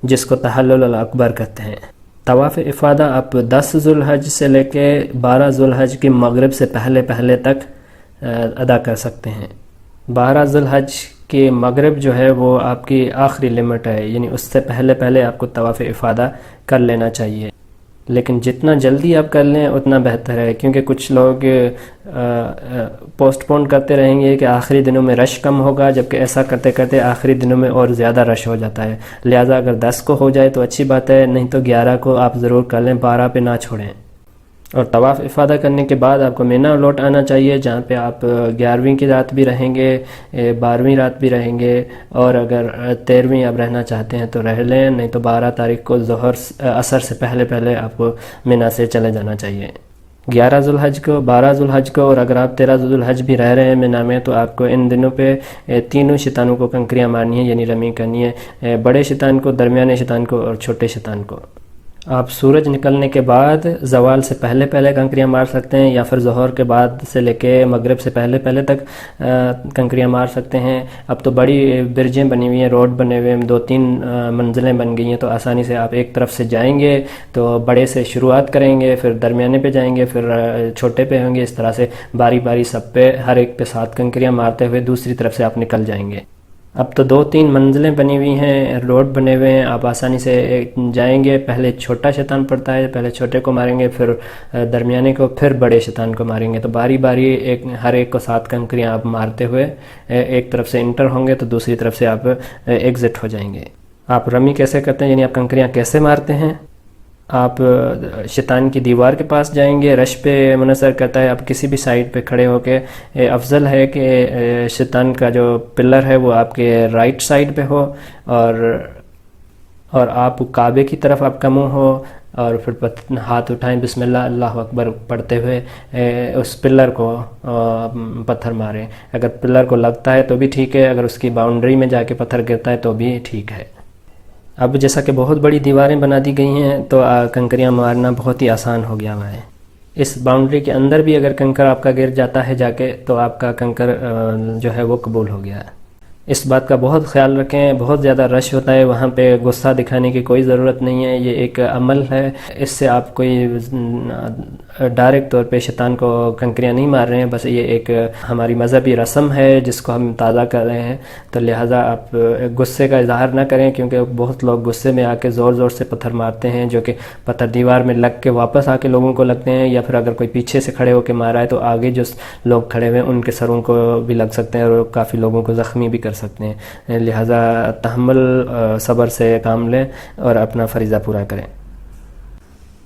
جس کو تحلل الاکبر کہتے ہیں۔ طواف افادہ آپ 10 ذو الحج سے لے کے 12 ذو الحج کی مغرب سے پہلے تک ادا کر سکتے ہیں۔ 12 ذو الحج کی مغرب جو ہے وہ آپ کی آخری لیمٹ ہے، یعنی اس سے پہلے آپ کو طواف افادہ کر لینا چاہیے، لیکن جتنا جلدی آپ کر لیں اتنا بہتر ہے، کیونکہ کچھ لوگ پوسٹ پون کرتے رہیں گے کہ آخری دنوں میں رش کم ہوگا، جبکہ ایسا کرتے کرتے آخری دنوں میں اور زیادہ رش ہو جاتا ہے۔ لہٰذا اگر 10 کو ہو جائے تو اچھی بات ہے، نہیں تو 11 کو آپ ضرور کر لیں، 12 پہ نہ چھوڑیں۔ اور طواف افادہ کرنے کے بعد آپ کو مینا لوٹ آنا چاہیے، جہاں پہ آپ 11ویں کی رات بھی رہیں گے، 12ویں رات بھی رہیں گے، اور اگر 13ویں آپ رہنا چاہتے ہیں تو رہ لیں، نہیں تو 12 تاریخ کو عصر سے پہلے آپ کو مینا سے چلے جانا چاہیے۔ 11 ذو الحج کو، 12 ذو الحج کو، اور اگر آپ 13 ذو الحج بھی رہ رہے ہیں مینا میں تو آپ کو ان دنوں پہ تینوں شیطانوں کو کنکریاں مارنی ہیں، یعنی رمی کرنی ہے، بڑے شیطان کو، درمیانے شیطان کو اور چھوٹے شیطان کو۔ آپ سورج نکلنے کے بعد زوال سے پہلے کنکریاں مار سکتے ہیں، یا پھر ظہر کے بعد سے لے کے مغرب سے پہلے تک کنکریاں مار سکتے ہیں۔ اب تو بڑی برجیں بنی ہوئی ہیں، روڈ بنے ہوئے ہیں، 2-3 منزلیں بن گئی ہیں، تو آسانی سے آپ ایک طرف سے جائیں گے تو بڑے سے شروعات کریں گے، پھر درمیانے پہ جائیں گے، پھر چھوٹے پہ ہوں گے، اس طرح سے باری سب پہ ہر ایک پہ 7 کنکریاں مارتے ہوئے دوسری طرف سے آپ نکل جائیں گے۔ اب تو 2-3 منزلیں بنی ہوئی ہیں، روڈ بنے ہوئے ہیں، آپ آسانی سے جائیں گے۔ پہلے چھوٹا شیطان پڑتا ہے، پہلے چھوٹے کو ماریں گے، پھر درمیانے کو، پھر بڑے شیطان کو ماریں گے، تو باری ہر ایک کو 7 کنکریاں آپ مارتے ہوئے ایک طرف سے انٹر ہوں گے تو دوسری طرف سے آپ ایگزٹ ہو جائیں گے۔ آپ رمی کیسے کرتے ہیں، یعنی آپ کنکریاں کیسے مارتے ہیں؟ آپ شیطان کی دیوار کے پاس جائیں گے، رش پہ منحصر کرتا ہے، آپ کسی بھی سائڈ پہ کھڑے ہو کے، افضل ہے کہ شیطان کا جو پلر ہے وہ آپ کے رائٹ سائڈ پہ ہو، اور آپ کعبے کی طرف آپ کا منہ ہو، اور پھر ہاتھ اٹھائیں، بسم اللہ اللہ اکبر پڑھتے ہوئے اس پلر کو پتھر ماریں۔ اگر پلر کو لگتا ہے تو بھی ٹھیک ہے، اگر اس کی باؤنڈری میں جا کے پتھر گرتا ہے تو بھی ٹھیک ہے۔ اب جیسا کہ بہت بڑی دیواریں بنا دی گئی ہیں تو کنکریاں مارنا بہت ہی آسان ہو گیا ہوا ہے۔ اس باؤنڈری کے اندر بھی اگر کنکر آپ کا گر جاتا ہے جا کے تو آپ کا کنکر جو ہے وہ قبول ہو گیا ہے۔ اس بات کا بہت خیال رکھیں، بہت زیادہ رش ہوتا ہے، وہاں پہ غصہ دکھانے کی کوئی ضرورت نہیں ہے، یہ ایک عمل ہے، اس سے آپ کوئی ڈائریکٹ طور پہ شیطان کو کنکریاں نہیں مار رہے ہیں، بس یہ ایک ہماری مذہبی رسم ہے جس کو ہم تازہ کر رہے ہیں، تو لہٰذا آپ غصے کا اظہار نہ کریں، کیونکہ بہت لوگ غصے میں آ کے زور سے پتھر مارتے ہیں، جو کہ پتھر دیوار میں لگ کے واپس آ کے لوگوں کو لگتے ہیں، یا پھر اگر کوئی پیچھے سے کھڑے ہو کے مارا ہے تو آگے جو لوگ کھڑے ہوئے ہیں ان کے سروں کو بھی لگ سکتے ہیں اور کافی لوگوں کو زخمی بھی کر سکتے ہیں۔ لہٰذا تحمل صبر سے کام لیں اور اپنا فریضہ پورا کریں۔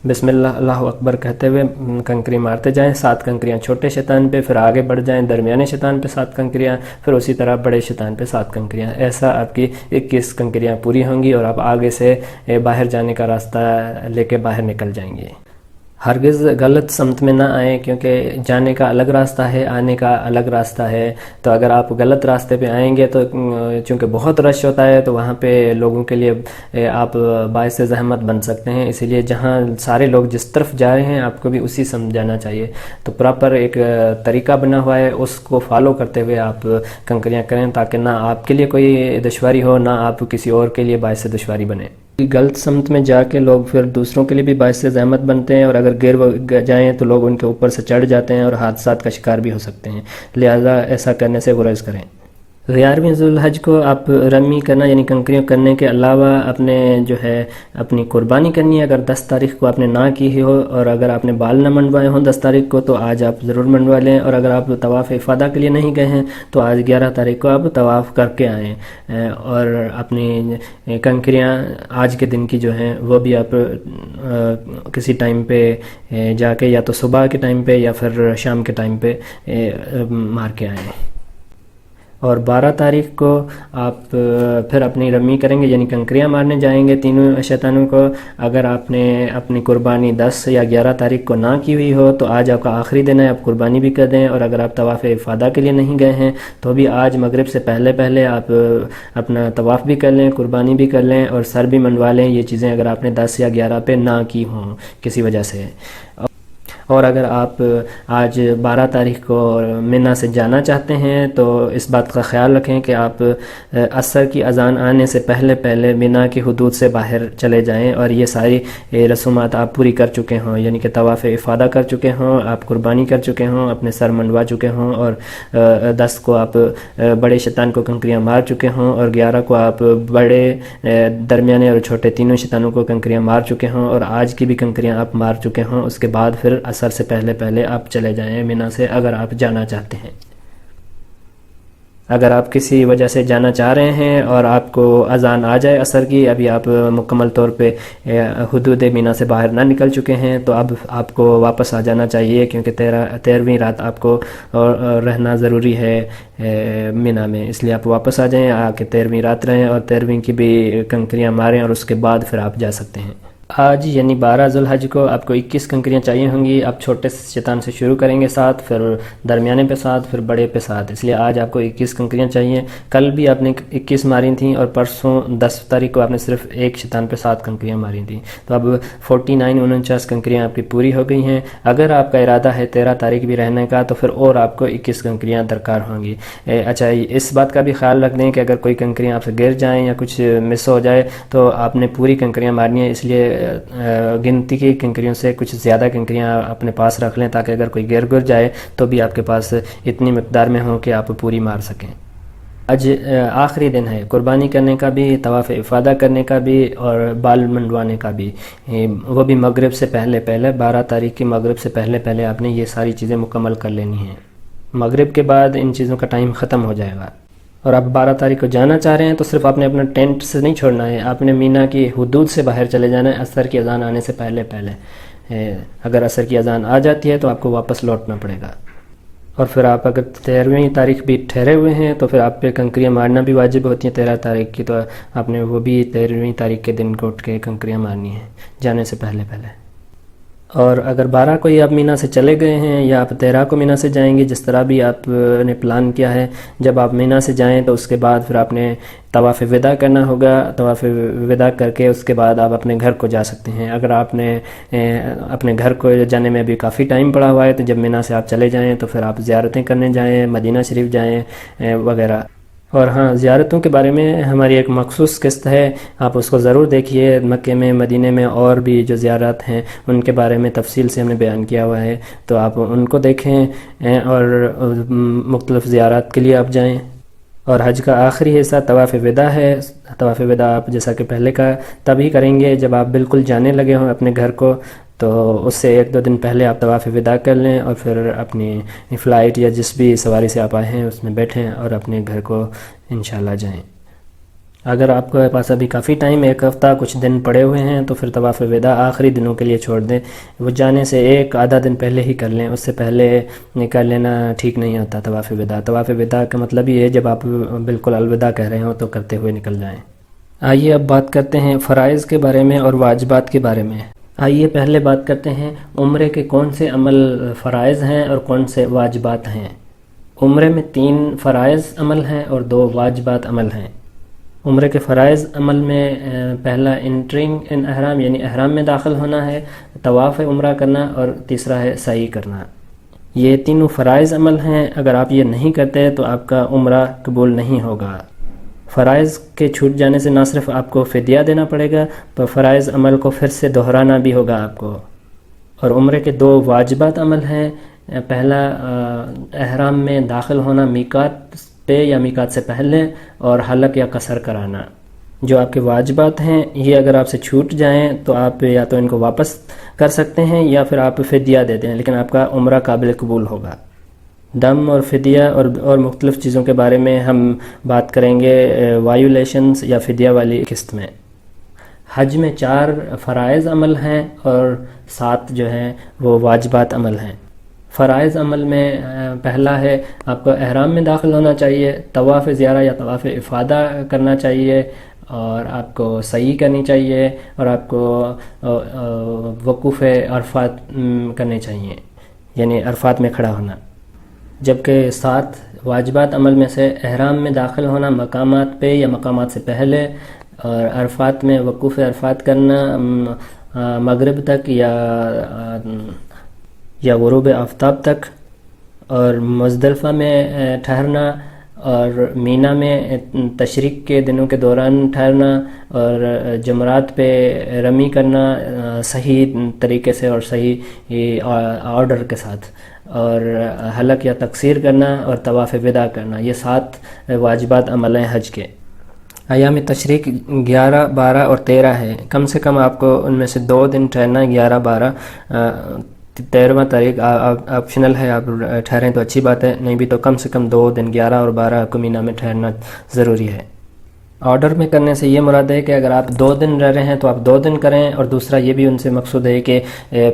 بسم اللہ اللہ اکبر کہتے ہوئے کنکری مارتے جائیں، 7 کنکریاں چھوٹے شیطان پہ، پھر آگے بڑھ جائیں درمیانے شیطان پہ 7 کنکریاں، پھر اسی طرح بڑے شیطان پہ 7 کنکریاں، ایسا آپ کی 21 کنکریاں پوری ہوں گی اور آپ آگے سے باہر جانے کا راستہ لے کے باہر نکل جائیں گے۔ ہرگز غلط سمت میں نہ آئیں، کیونکہ جانے کا الگ راستہ ہے، آنے کا الگ راستہ ہے، تو اگر آپ غلط راستے پہ آئیں گے تو چونکہ بہت رش ہوتا ہے تو وہاں پہ لوگوں کے لیے آپ باعث زحمت بن سکتے ہیں، اسی لیے جہاں سارے لوگ جس طرف جا رہے ہیں آپ کو بھی اسی سمت جانا چاہیے، تو پراپر ایک طریقہ بنا ہوا ہے، اس کو فالو کرتے ہوئے آپ کنکریاں کریں تاکہ نہ آپ کے لیے کوئی دشواری ہو، نہ آپ کسی اور کے لیے باعث دشواری بنے۔ غلط سمت میں جا کے لوگ پھر دوسروں کے لیے بھی باعث زحمت بنتے ہیں، اور اگر گر جائیں تو لوگ ان کے اوپر سے چڑھ جاتے ہیں اور حادثات کا شکار بھی ہو سکتے ہیں، لہذا ایسا کرنے سے گریز کریں۔ 11ویں ذوالحج کو آپ رمی کرنا یعنی کنکریوں کرنے کے علاوہ اپنے جو ہے اپنی قربانی کرنی ہے. اگر 10 تاریخ کو آپ نے نہ کی ہو اور اگر آپ نے بال نہ منڈوائے ہوں 10 تاریخ کو تو آج آپ ضرور منڈوا لیں, اور اگر آپ طواف افادہ کے لیے نہیں گئے ہیں تو آج 11 تاریخ کو آپ طواف کر کے آئیں, اور اپنی کنکریاں آج کے دن کی جو ہیں وہ بھی آپ کسی ٹائم پہ جا کے یا تو صبح کے ٹائم پہ یا پھر شام کے ٹائم پہ مار کے آئیں. اور 12 تاریخ کو آپ پھر اپنی رمی کریں گے یعنی کنکریاں مارنے جائیں گے تینوں شیطانوں کو. اگر آپ نے اپنی قربانی 10 یا 11 تاریخ کو نہ کی ہوئی ہو تو آج آپ کا آخری دن ہے, آپ قربانی بھی کر دیں. اور اگر آپ طواف افادہ کے لیے نہیں گئے ہیں تو بھی آج مغرب سے پہلے پہلے آپ اپنا طواف بھی کر لیں, قربانی بھی کر لیں اور سر بھی منڈوا لیں. یہ چیزیں اگر آپ نے 10 یا 11 پہ نہ کی ہوں کسی وجہ سے. اور اگر آپ آج 12 تاریخ کو منا سے جانا چاہتے ہیں تو اس بات کا خیال رکھیں کہ آپ عصر کی اذان آنے سے پہلے پہلے منا کی حدود سے باہر چلے جائیں اور یہ ساری رسومات آپ پوری کر چکے ہوں, یعنی کہ طواف افادہ کر چکے ہوں, آپ قربانی کر چکے ہوں, اپنے سر منڈوا چکے ہوں, اور 10 کو آپ بڑے شیطان کو کنکریاں مار چکے ہوں, اور 11 کو آپ بڑے درمیانے اور چھوٹے تینوں شیطانوں کو کنکریاں مار چکے ہوں, اور آج کی بھی کنکریاں آپ مار چکے ہوں. اس کے بعد پھر عصر سے پہلے پہلے آپ چلے جائیں منا سے اگر آپ جانا چاہتے ہیں. اگر آپ کسی وجہ سے جانا چاہ رہے ہیں اور آپ کو اذان آ جائے عصر کی, ابھی آپ مکمل طور پہ حدود منا سے باہر نہ نکل چکے ہیں, تو اب آپ کو واپس آ جانا چاہیے کیونکہ 13ویں رات آپ کو رہنا ضروری ہے منا میں. اس لیے آپ واپس آ جائیں, آ کے 13ویں رات رہیں اور 13ویں کی بھی کنکریاں ماریں اور اس کے بعد پھر آپ جا سکتے ہیں. آج یعنی 12 ذوالحج کو آپ کو 21 کنکریاں چاہیے ہوں گی. آپ چھوٹے شیطان سے شروع کریں گے 7, پھر درمیانے پہ 7, پھر بڑے پہ 7, اس لیے آج آپ کو 21 کنکریاں چاہیے. کل بھی آپ نے 21 ماری تھیں اور پرسوں 10 تاریخ کو آپ نے صرف ایک شیطان پہ 7 کنکریاں ماری تھیں, تو اب 49 کنکریاں آپ کی پوری ہو گئی ہیں. اگر آپ کا ارادہ ہے 13 تاریخ بھی رہنے کا تو پھر اور آپ کو 21 کنکریاں درکار ہوں گی. اچھا, اس بات کا بھی خیال رکھ دیں کہ اگر کوئی کنکریاں آپ سے گر جائیں یا کچھ مس ہو جائے تو آپ نے پوری کنکریاں مارنی ہیں, اس لیے گنتی کی کنکریوں سے کچھ زیادہ کنکریاں اپنے پاس رکھ لیں تاکہ اگر کوئی گر جائے تو بھی آپ کے پاس اتنی مقدار میں ہو کہ آپ پوری مار سکیں. آج آخری دن ہے قربانی کرنے کا بھی, طواف افادہ کرنے کا بھی اور بال منڈوانے کا بھی, وہ بھی مغرب سے پہلے پہلے. 12 تاریخ کی مغرب سے پہلے پہلے آپ نے یہ ساری چیزیں مکمل کر لینی ہیں. مغرب کے بعد ان چیزوں کا ٹائم ختم ہو جائے گا. اور آپ 12 تاریخ کو جانا چاہ رہے ہیں تو صرف آپ نے اپنا ٹینٹ سے نہیں چھوڑنا ہے, آپ نے مینا کی حدود سے باہر چلے جانا ہے عصر کی اذان آنے سے پہلے پہلے. اگر عصر کی اذان آ جاتی ہے تو آپ کو واپس لوٹنا پڑے گا. اور پھر آپ اگر 13ویں تاریخ بھی ٹھہرے ہوئے ہیں تو پھر آپ پہ کنکریاں مارنا بھی واجب ہوتی ہیں 13 تاریخ کی, تو آپ نے وہ بھی 13ویں تاریخ کے دن کو اٹھ کے کنکریاں مارنی ہیں جانے سے پہلے پہلے. اور اگر 12 کو ہی آپ مینا سے چلے گئے ہیں یا آپ 13 کو مینا سے جائیں گے, جس طرح بھی آپ نے پلان کیا ہے, جب آپ مینا سے جائیں تو اس کے بعد پھر آپ نے طواف وداع کرنا ہوگا. طواف وداع کر کے اس کے بعد آپ اپنے گھر کو جا سکتے ہیں. اگر آپ نے اپنے گھر کو جانے میں بھی کافی ٹائم پڑا ہوا ہے تو جب مینا سے آپ چلے جائیں تو پھر آپ زیارتیں کرنے جائیں, مدینہ شریف جائیں وغیرہ. اور ہاں, زیارتوں کے بارے میں ہماری ایک مخصوص قسط ہے, آپ اس کو ضرور دیکھیے. مکے میں مدینے میں اور بھی جو زیارت ہیں ان کے بارے میں تفصیل سے ہم نے بیان کیا ہوا ہے, تو آپ ان کو دیکھیں اور مختلف زیارات کے لیے آپ جائیں. اور حج کا آخری حصہ طواف وداع ہے. طواف وداع آپ جیسا کہ پہلے کا تبھی کریں گے جب آپ بالکل جانے لگے ہوں اپنے گھر کو, تو اس سے 1-2 دن پہلے آپ طواف وداع کر لیں اور پھر اپنی فلائٹ یا جس بھی سواری سے آپ آئے ہیں اس میں بیٹھیں اور اپنے گھر کو انشاءاللہ جائیں. اگر آپ کے پاس ابھی کافی ٹائم, 1 ہفتہ کچھ دن پڑے ہوئے ہیں, تو پھر طواف وداع آخری دنوں کے لیے چھوڑ دیں. وہ جانے سے 1-آدھا دن پہلے ہی کر لیں, اس سے پہلے کر لینا ٹھیک نہیں ہوتا. طواف وداع کا مطلب یہ ہے جب آپ بالکل الوداع کہہ رہے ہوں تو کرتے ہوئے نکل جائیں. آئیے اب بات کرتے ہیں فرائض کے بارے میں اور واجبات کے بارے میں. آئیے پہلے بات کرتے ہیں عمرے کے کون سے عمل فرائض ہیں اور کون سے واجبات ہیں. عمرے میں 3 فرائض عمل ہیں اور 2 واجبات عمل ہیں. عمرے کے فرائض عمل میں پہلا انٹرنگ ان احرام یعنی احرام میں داخل ہونا ہے, طواف عمرہ کرنا, اور تیسرا ہے سعی کرنا. یہ تینوں فرائض عمل ہیں. اگر آپ یہ نہیں کرتے تو آپ کا عمرہ قبول نہیں ہوگا. فرائض کے چھوٹ جانے سے نہ صرف آپ کو فدیہ دینا پڑے گا, پر فرائض عمل کو پھر سے دہرانا بھی ہوگا آپ کو. اور عمرے کے 2 واجبات عمل ہیں. پہلا احرام میں داخل ہونا, میقات پہ یا میقات سے پہلے، اور حلق یا قصر کرانا۔ جو آپ کے واجبات ہیں یہ اگر آپ سے چھوٹ جائیں تو آپ یا تو ان کو واپس کر سکتے ہیں یا پھر آپ فدیہ دے دیں، لیکن آپ کا عمرہ قابل قبول ہوگا۔ دم اور فدیہ اور مختلف چیزوں کے بارے میں ہم بات کریں گے وایولیشنز یا فدیہ والی قسط میں۔ حج میں 4 فرائض عمل ہیں اور 7 جو ہیں وہ واجبات عمل ہیں۔ فرائض عمل میں پہلا ہے آپ کو احرام میں داخل ہونا چاہیے، طواف زیارہ یا طواف افادہ کرنا چاہیے، اور آپ کو سعی کرنی چاہیے، اور آپ کو وقوف عرفات کرنے چاہیے، یعنی عرفات میں کھڑا ہونا۔ جبکہ 7 واجبات عمل میں سے احرام میں داخل ہونا مقامات پہ یا مقامات سے پہلے، اور عرفات میں وقوف عرفات کرنا مغرب تک یا غروب آفتاب تک، اور مزدلفہ میں ٹھہرنا، اور مینا میں تشریق کے دنوں کے دوران ٹھہرنا، اور جمرات پہ رمی کرنا صحیح طریقے سے اور صحیح آرڈر کے ساتھ، اور حلق یا تقصیر کرنا، اور طواف وداع کرنا۔ یہ 7 واجبات عمل ہیں حج کے۔ ایام تشریق 11، 12 اور 13 ہے۔ کم سے کم آپ کو ان میں سے 2 دن ٹھہرنا، 11، 12۔ 13واں تاریخ آپشنل ہے، آپ ٹھہریں تو اچھی بات ہے، نہیں بھی تو کم سے کم 2 دن 11 اور 12 کو مینا میں ٹھہرنا ضروری ہے۔ آرڈر میں کرنے سے یہ مراد ہے کہ اگر آپ 2 دن رہ رہے ہیں تو آپ 2 دن کریں، اور دوسرا یہ بھی ان سے مقصود ہے کہ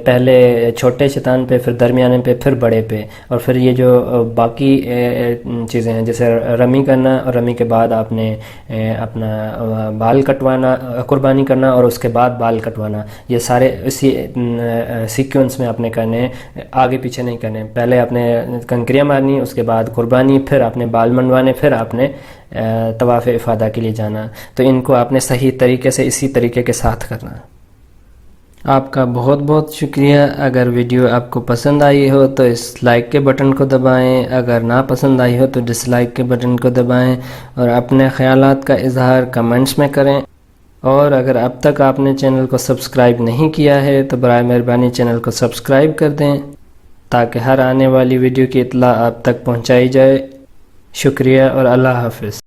پہلے چھوٹے شیطان پہ، پھر درمیانے پہ، پھر بڑے پہ، اور پھر یہ جو باقی چیزیں ہیں جیسے رمی کرنا، اور رمی کے بعد آپ نے اپنا بال کٹوانا، قربانی کرنا، اور اس کے بعد بال کٹوانا، یہ سارے اسی سیکوینس میں آپ نے کرنے ہیں، آگے پیچھے نہیں کرنے۔ پہلے آپ نے کنکریاں مارنی، اس کے بعد قربانی، پھر آپ نے بال منڈوانے، پھر آپ نے طواف افادہ کے لیے جانا۔ تو ان کو آپ نے صحیح طریقے سے اسی طریقے کے ساتھ کرنا۔ آپ کا بہت بہت شکریہ۔ اگر ویڈیو آپ کو پسند آئی ہو تو اس لائک کے بٹن کو دبائیں، اگر نہ پسند آئی ہو تو ڈس لائک کے بٹن کو دبائیں، اور اپنے خیالات کا اظہار کمنٹس میں کریں۔ اور اگر اب تک آپ نے چینل کو سبسکرائب نہیں کیا ہے تو برائے مہربانی چینل کو سبسکرائب کر دیں تاکہ ہر آنے والی ویڈیو کی اطلاع آپ تک پہنچائی جائے۔ شکریہ اور اللہ حافظ۔